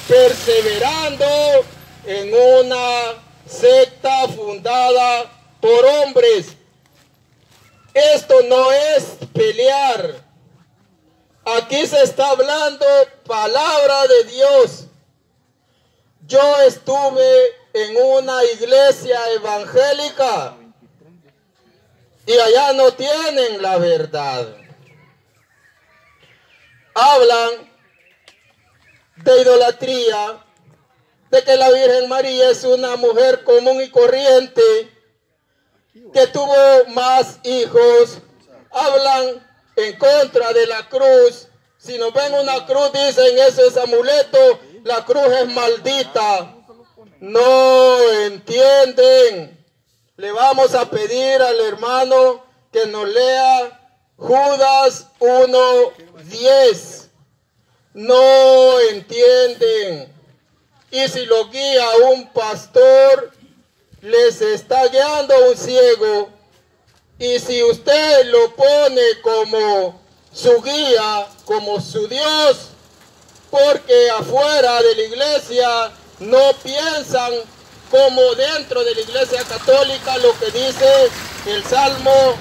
perseverando en una secta fundada por hombres. Esto no es pelear. Aquí se está hablando palabra de Dios. Yo estuve en una iglesia evangélica y allá no tienen la verdad. Hablan de idolatría, de que la Virgen María es una mujer común y corriente, que tuvo más hijos. Hablan en contra de la cruz. Si nos ven una cruz, dicen, eso es amuleto, la cruz es maldita. No entienden. Le vamos a pedir al hermano que nos lea Judas 1:10. No entienden. Y si lo guía un pastor, les está guiando a un ciego. Y si usted lo pone como su guía, como su Dios, porque afuera de la iglesia no piensan como dentro de la Iglesia Católica, lo que dice el Salmo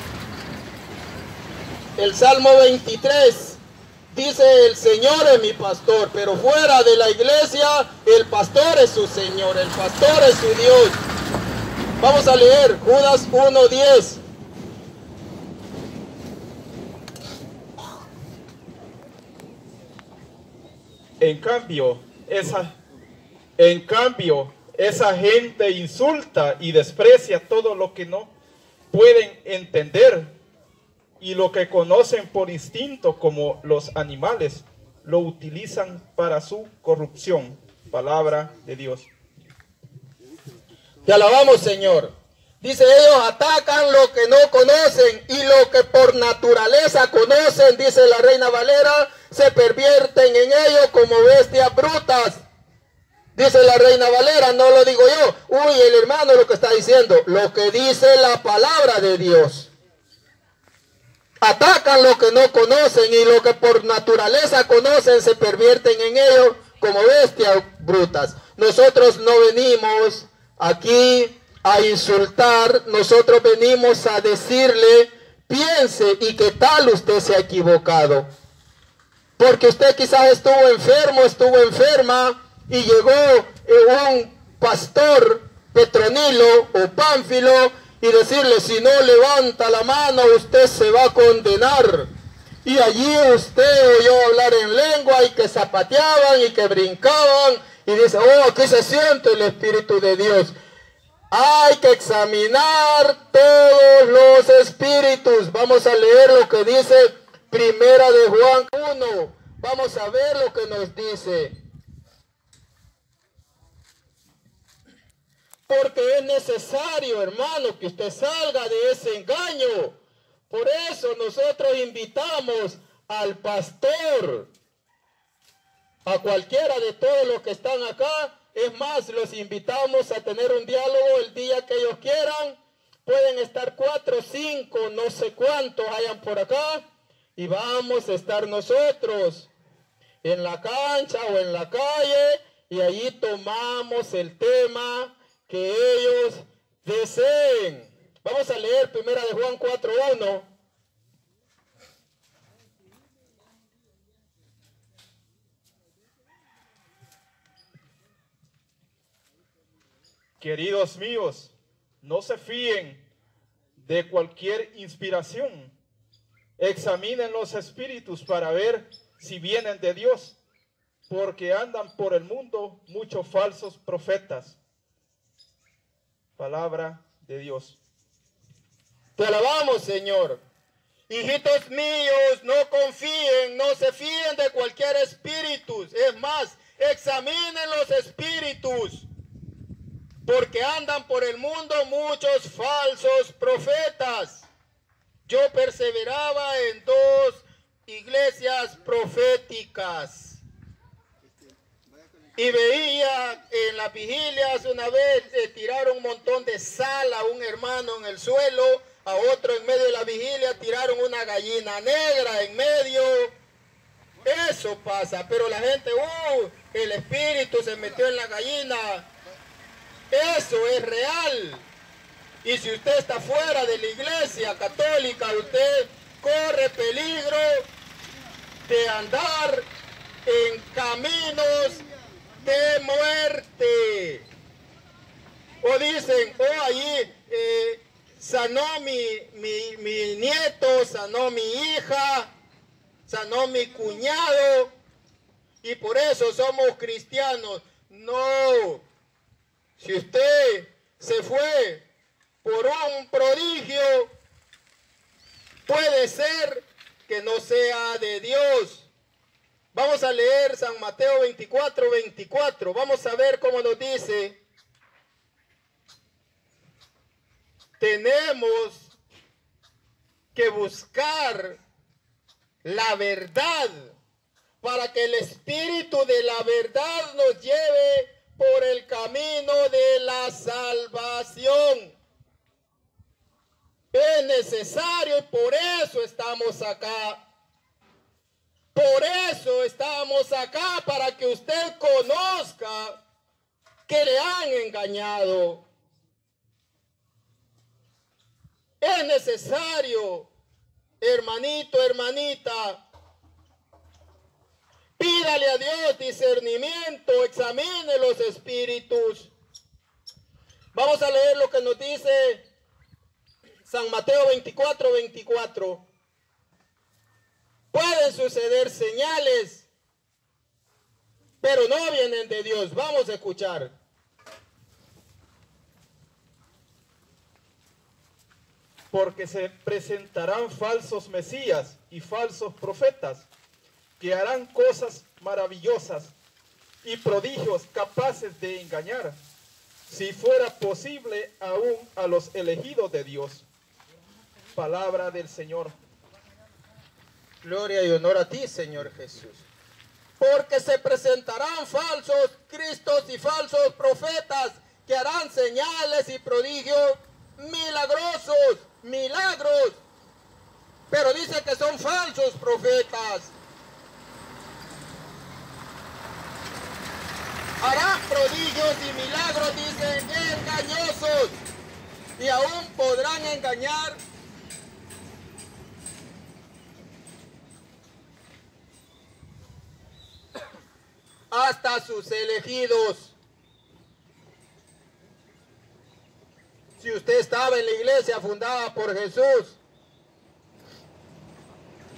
23. Dice, el Señor es mi pastor, pero fuera de la iglesia, el pastor es su Señor, el pastor es su Dios. Vamos a leer Judas 1:10. En cambio, esa gente insulta y desprecia todo lo que no pueden entender, y lo que conocen por instinto, como los animales, lo utilizan para su corrupción. Palabra de Dios. Te alabamos, Señor. Dice, ellos atacan lo que no conocen, y lo que por naturaleza conocen, dice la Reina Valera, se pervierten en ello como bestias brutas. Dice la Reina Valera, no lo digo yo. Uy, el hermano lo que está diciendo, lo que dice la palabra de Dios. Atacan lo que no conocen, y lo que por naturaleza conocen se pervierten en ello como bestias brutas. Nosotros no venimos aquí a insultar, nosotros venimos a decirle, piense y qué tal usted se ha equivocado. Porque usted quizás estuvo enfermo, estuvo enferma, y llegó un pastor Petronilo o Pánfilo y decirle, si no levanta la mano usted se va a condenar. Y allí usted oyó hablar en lengua, y que zapateaban y que brincaban, y dice, oh, aquí se siente el Espíritu de Dios. Hay que examinar todos los espíritus. Vamos a leer lo que dice Primera de Juan 1. Vamos a ver lo que nos dice. Porque es necesario, hermano, que usted salga de ese engaño. Por eso nosotros invitamos al pastor, a cualquiera de todos los que están acá. Es más, los invitamos a tener un diálogo el día que ellos quieran. Pueden estar 4, 5, no sé cuántos hayan por acá. Y vamos a estar nosotros en la cancha o en la calle. Y allí tomamos el tema que ellos deseen. Vamos a leer 1 de Juan 4:1. Queridos míos, no se fíen de cualquier inspiración. Examinen los espíritus para ver si vienen de Dios, porque andan por el mundo muchos falsos profetas. Palabra de Dios. Te alabamos, Señor. Hijitos míos, no confíen, no se fíen de cualquier espíritu. Es más, examinen los espíritus, porque andan por el mundo muchos falsos profetas. Yo perseveraba en 2 iglesias proféticas y veía en las vigilias una vez tiraron un montón de sal a un hermano en el suelo, a otro en medio de la vigilia tiraron una gallina negra en medio. Eso pasa, pero la gente, el espíritu se metió en la gallina. Eso es real. Y si usted está fuera de la iglesia católica, usted corre peligro de andar en caminos de muerte. O dicen, allí sanó mi nieto, sanó mi hija, sanó mi cuñado, y por eso somos cristianos. No. Si usted se fue por un prodigio, puede ser que no sea de Dios. Vamos a leer San Mateo 24:24. Vamos a ver cómo nos dice. Tenemos que buscar la verdad para que el Espíritu de la verdad nos lleve por el camino de la salvación. Es necesario y por eso estamos acá. Por eso estamos acá, para que usted conozca que le han engañado. Es necesario, hermanito, hermanita, pídale a Dios discernimiento, examine los espíritus. Vamos a leer lo que nos dice San Mateo 24:24. Pueden suceder señales, pero no vienen de Dios. Vamos a escuchar. Porque se presentarán falsos mesías y falsos profetas, que harán cosas maravillosas y prodigios capaces de engañar, si fuera posible, aún a los elegidos de Dios. Palabra del Señor. Gloria y honor a ti, Señor Jesús. Porque se presentarán falsos cristos y falsos profetas, que harán señales y prodigios milagrosos, milagros. Pero dice que son falsos profetas. Harán prodigios y milagros, dicen, engañosos. Y aún podrán engañar hasta sus elegidos. Si usted estaba en la iglesia fundada por Jesús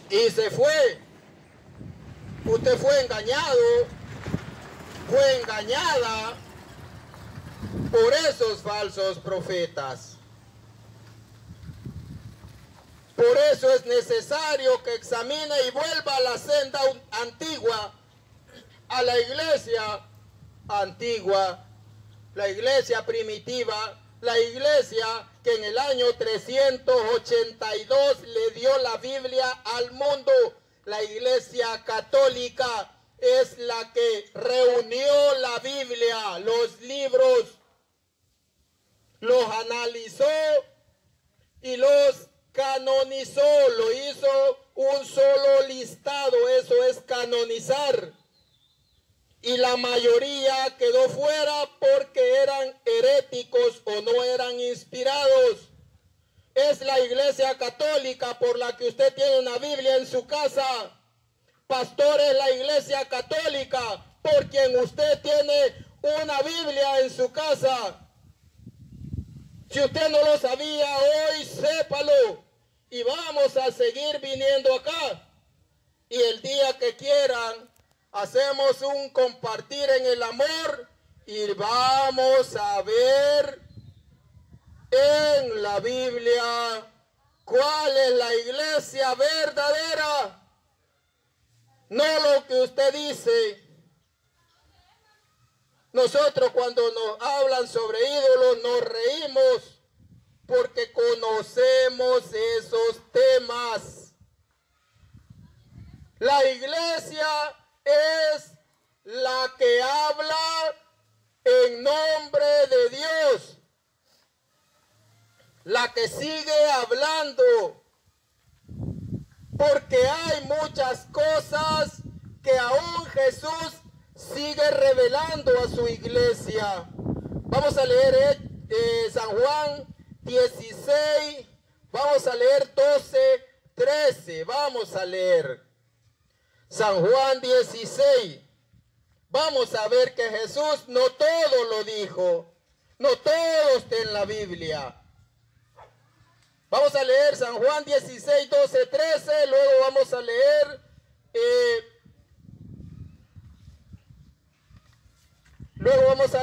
y se fue, usted fue engañado, fue engañada por esos falsos profetas. Por eso es necesario que examine y vuelva a la senda antigua, a la iglesia antigua, la iglesia primitiva, la iglesia que en el año 382 le dio la Biblia al mundo. La iglesia católica es la que reunió la Biblia, los libros, los analizó y los canonizó, lo hizo un solo listado, eso es canonizar. Y la mayoría quedó fuera porque eran heréticos o no eran inspirados. Es la iglesia católica por la que usted tiene una Biblia en su casa. Pastor, es la iglesia católica por quien usted tiene una Biblia en su casa. Si usted no lo sabía hoy, sépalo. Y vamos a seguir viniendo acá. Y el día que quieran, hacemos un compartir en el amor y vamos a ver en la Biblia cuál es la iglesia verdadera. No lo que usted dice. Nosotros cuando nos hablan sobre ídolos nos reímos porque conocemos esos temas. La iglesia es la que habla en nombre de Dios, la que sigue hablando, porque hay muchas cosas que aún Jesús sigue revelando a su iglesia. Vamos a leer San Juan 16, vamos a leer 12, 13, vamos a leer San Juan 16. Vamos a ver que Jesús no todo lo dijo, no todo está en la Biblia. Vamos a leer San Juan 16, 12, 13, luego vamos a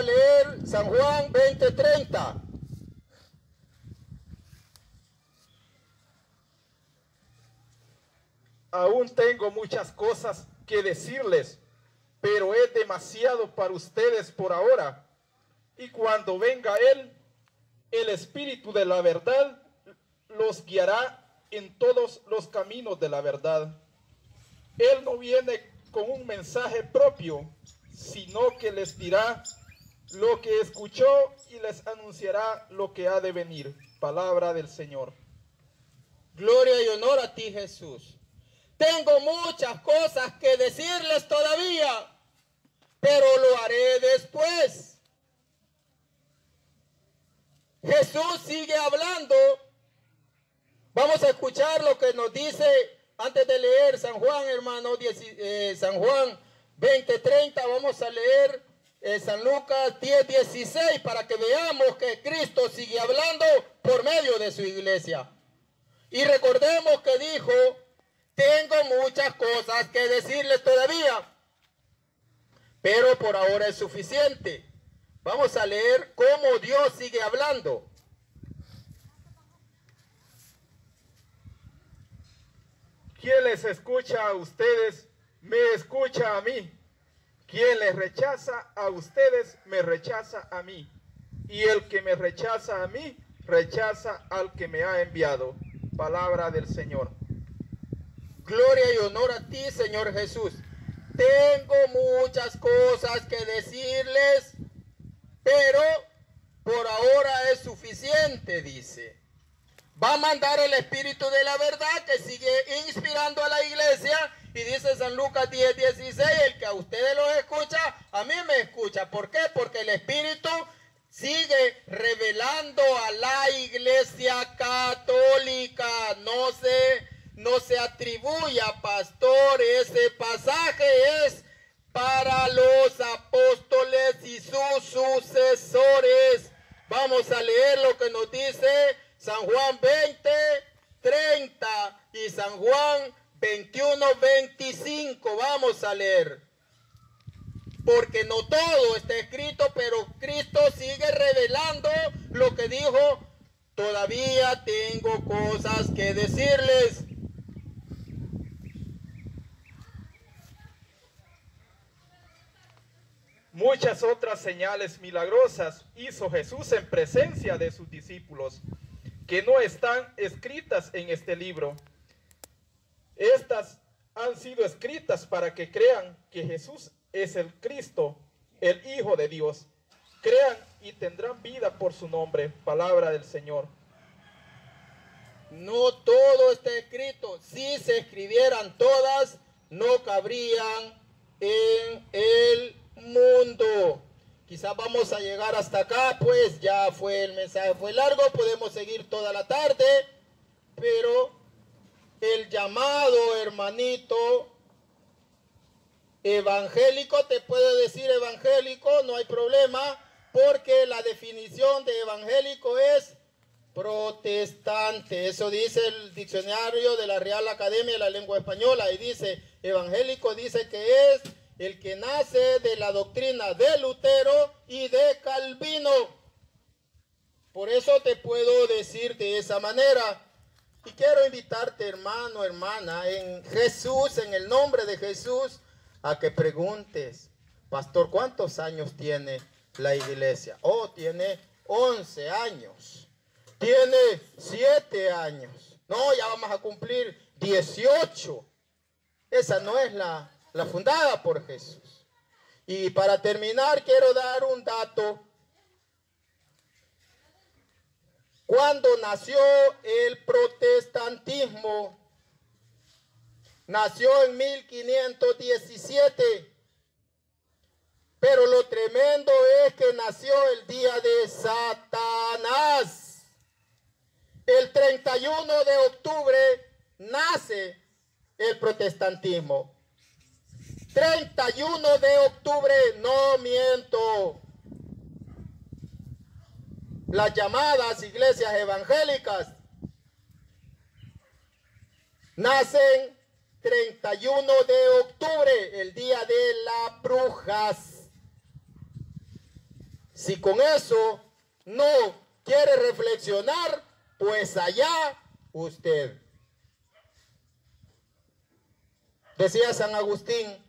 leer San Juan 20, 30. Aún tengo muchas cosas que decirles, pero es demasiado para ustedes por ahora. Y cuando venga Él, el Espíritu de la verdad, los guiará en todos los caminos de la verdad. Él no viene con un mensaje propio, sino que les dirá lo que escuchó y les anunciará lo que ha de venir. Palabra del Señor. Gloria y honor a ti, Jesús. Tengo muchas cosas que decirles todavía, pero lo haré después. Jesús sigue hablando. Vamos a escuchar lo que nos dice antes de leer San Juan, hermano, San Juan 20, 30. Vamos a leer San Lucas 10, 16 para que veamos que Cristo sigue hablando por medio de su iglesia. Y recordemos que dijo: tengo muchas cosas que decirles todavía, pero por ahora es suficiente. Vamos a leer cómo Dios sigue hablando. Quien les escucha a ustedes, me escucha a mí. Quien les rechaza a ustedes, me rechaza a mí. Y el que me rechaza a mí, rechaza al que me ha enviado. Palabra del Señor. Gloria y honor a ti, Señor Jesús. Tengo muchas cosas que decirles, pero por ahora es suficiente, dice. Va a mandar el Espíritu de la verdad que sigue inspirando a la iglesia. Y dice San Lucas 10, 16, el que a ustedes los escucha, a mí me escucha. ¿Por qué? Porque el Espíritu sigue revelando a la iglesia católica. No se atribuye a pastor. Ese pasaje es para los apóstoles y sus sucesores. Vamos a leer lo que nos dice San Juan 20, 30 y San Juan 21, 25. Vamos a leer. Porque no todo está escrito, pero Cristo sigue revelando lo que dijo. Todavía tengo cosas que decirles. Muchas otras señales milagrosas hizo Jesús en presencia de sus discípulos, que no están escritas en este libro. Estas han sido escritas para que crean que Jesús es el Cristo, el Hijo de Dios. Crean y tendrán vida por su nombre. Palabra del Señor. No todo está escrito. Si se escribieran todas, no cabrían en el mundo. Quizás vamos a llegar hasta acá, pues ya fue el mensaje, fue largo, podemos seguir toda la tarde, pero el llamado, hermanito, evangélico, te puede decir evangélico, no hay problema, porque la definición de evangélico es protestante. Eso dice el diccionario de la Real Academia de la Lengua Española, y dice, evangélico dice que es el que nace de la doctrina de Lutero y de Calvino. Por eso te puedo decir de esa manera. Y quiero invitarte, hermano, hermana, en Jesús, en el nombre de Jesús, a que preguntes, pastor, ¿cuántos años tiene la iglesia? Oh, tiene 11 años. Tiene 7 años. No, ya vamos a cumplir 18. Esa no es la fundada por Jesús. Y para terminar, quiero dar un dato. Cuando nació el protestantismo, nació en 1517, pero lo tremendo es que nació el día de Satanás. El 31 de octubre nace el protestantismo. 31 de octubre, no miento. Las llamadas iglesias evangélicas nacen 31 de octubre, el día de las brujas. Si con eso no quiere reflexionar, pues allá usted. Decía San Agustín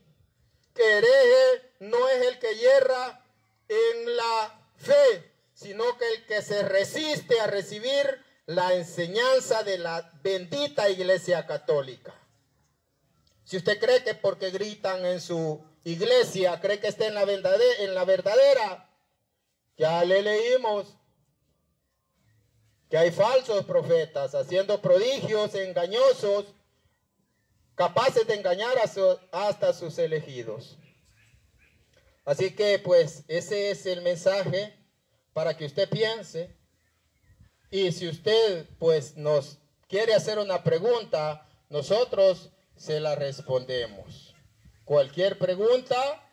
que hereje no es el que yerra en la fe, sino que el que se resiste a recibir la enseñanza de la bendita Iglesia Católica. Si usted cree que porque gritan en su iglesia, cree que está en la verdadera, ya le leímos que hay falsos profetas haciendo prodigios engañosos, capaces de engañar hasta sus elegidos. Así que pues ese es el mensaje para que usted piense. Y si usted pues nos quiere hacer una pregunta, nosotros se la respondemos. Cualquier pregunta,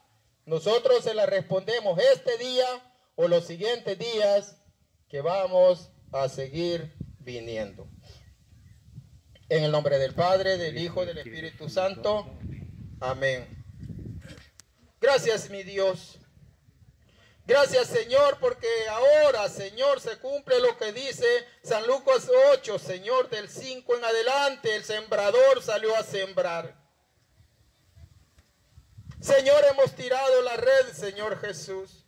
nosotros se la respondemos este día o los siguientes días que vamos a seguir viniendo. En el nombre del Padre, del Hijo, del Espíritu Santo. Amén. Gracias, mi Dios. Gracias, Señor, porque ahora, Señor, se cumple lo que dice San Lucas 8, Señor, del 5 en adelante. El sembrador salió a sembrar. Señor, hemos tirado la red, Señor Jesús.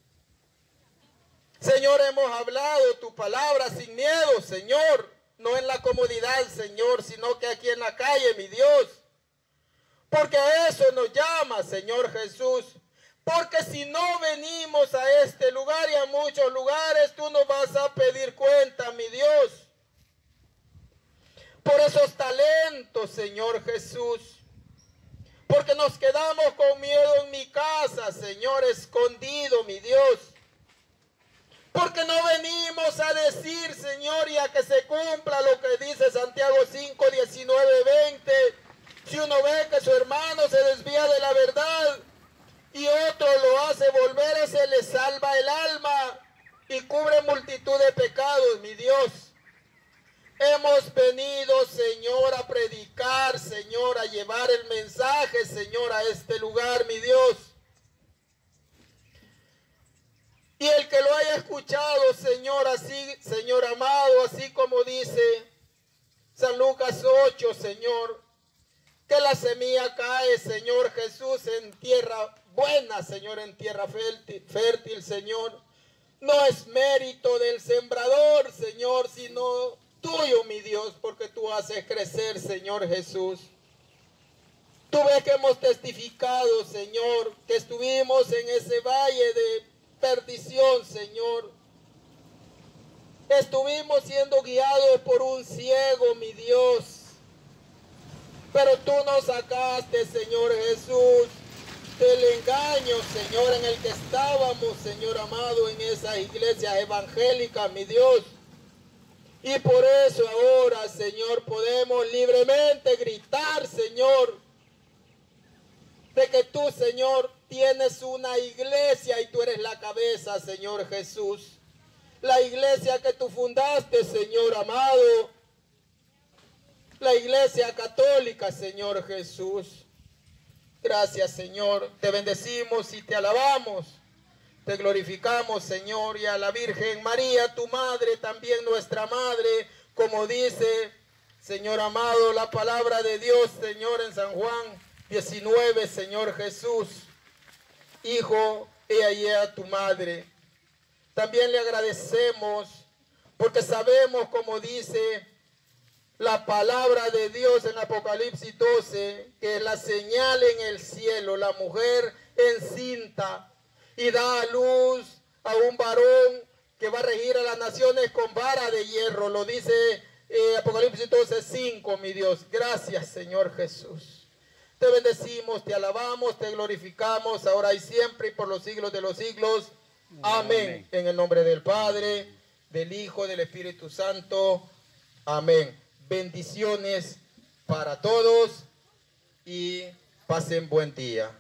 Señor, hemos hablado tu palabra sin miedo, Señor. No en la comodidad, Señor, sino que aquí en la calle, mi Dios. Porque a eso nos llama, Señor Jesús. Porque si no venimos a este lugar y a muchos lugares, tú nos vas a pedir cuenta, mi Dios. Por esos talentos, Señor Jesús. Porque nos quedamos con miedo en mi casa, Señor, escondido, mi Dios. Porque no venimos a decir, Señor, y a que se cumpla lo que dice Santiago 5, 19, 20. Si uno ve que su hermano se desvía de la verdad y otro lo hace volver, ese le salva el alma y cubre multitud de pecados, mi Dios. Hemos venido, Señor, a predicar, Señor, a llevar el mensaje, Señor, a este lugar, mi Dios. Y el que lo haya escuchado, Señor, así, Señor amado, así como dice San Lucas 8, Señor, que la semilla semilla cae, Señor Jesús, en tierra buena, Señor, en tierra fértil, Señor. No es mérito del sembrador, Señor, sino tuyo, mi Dios, porque tú haces crecer, Señor Jesús. Tú ves que hemos testificado, Señor, que estuvimos en ese valle de perdición, Señor. Estuvimos siendo guiados por un ciego, mi Dios. Pero tú nos sacaste, Señor Jesús, del engaño, Señor, en el que estábamos, Señor amado, en esas iglesias evangélicas, mi Dios. Y por eso ahora, Señor, podemos libremente gritar, Señor, de que tú, Señor, tienes una iglesia y tú eres la cabeza, Señor Jesús. La iglesia que tú fundaste, Señor amado. La iglesia católica, Señor Jesús. Gracias, Señor. Te bendecimos y te alabamos. Te glorificamos, Señor, y a la Virgen María, tu madre, también nuestra madre, como dice, Señor amado, la palabra de Dios, Señor, en San Juan 19, Señor Jesús. Hijo, he allí a tu madre. También le agradecemos porque sabemos, como dice la palabra de Dios en Apocalipsis 12, que es la señal en el cielo, la mujer encinta y da a luz a un varón que va a regir a las naciones con vara de hierro. Lo dice Apocalipsis 12, 5, mi Dios. Gracias, Señor Jesús. Te bendecimos, te alabamos, te glorificamos, ahora y siempre y por los siglos de los siglos. Amén. En el nombre del Padre, del Hijo, del Espíritu Santo. Amén. Bendiciones para todos y pasen buen día.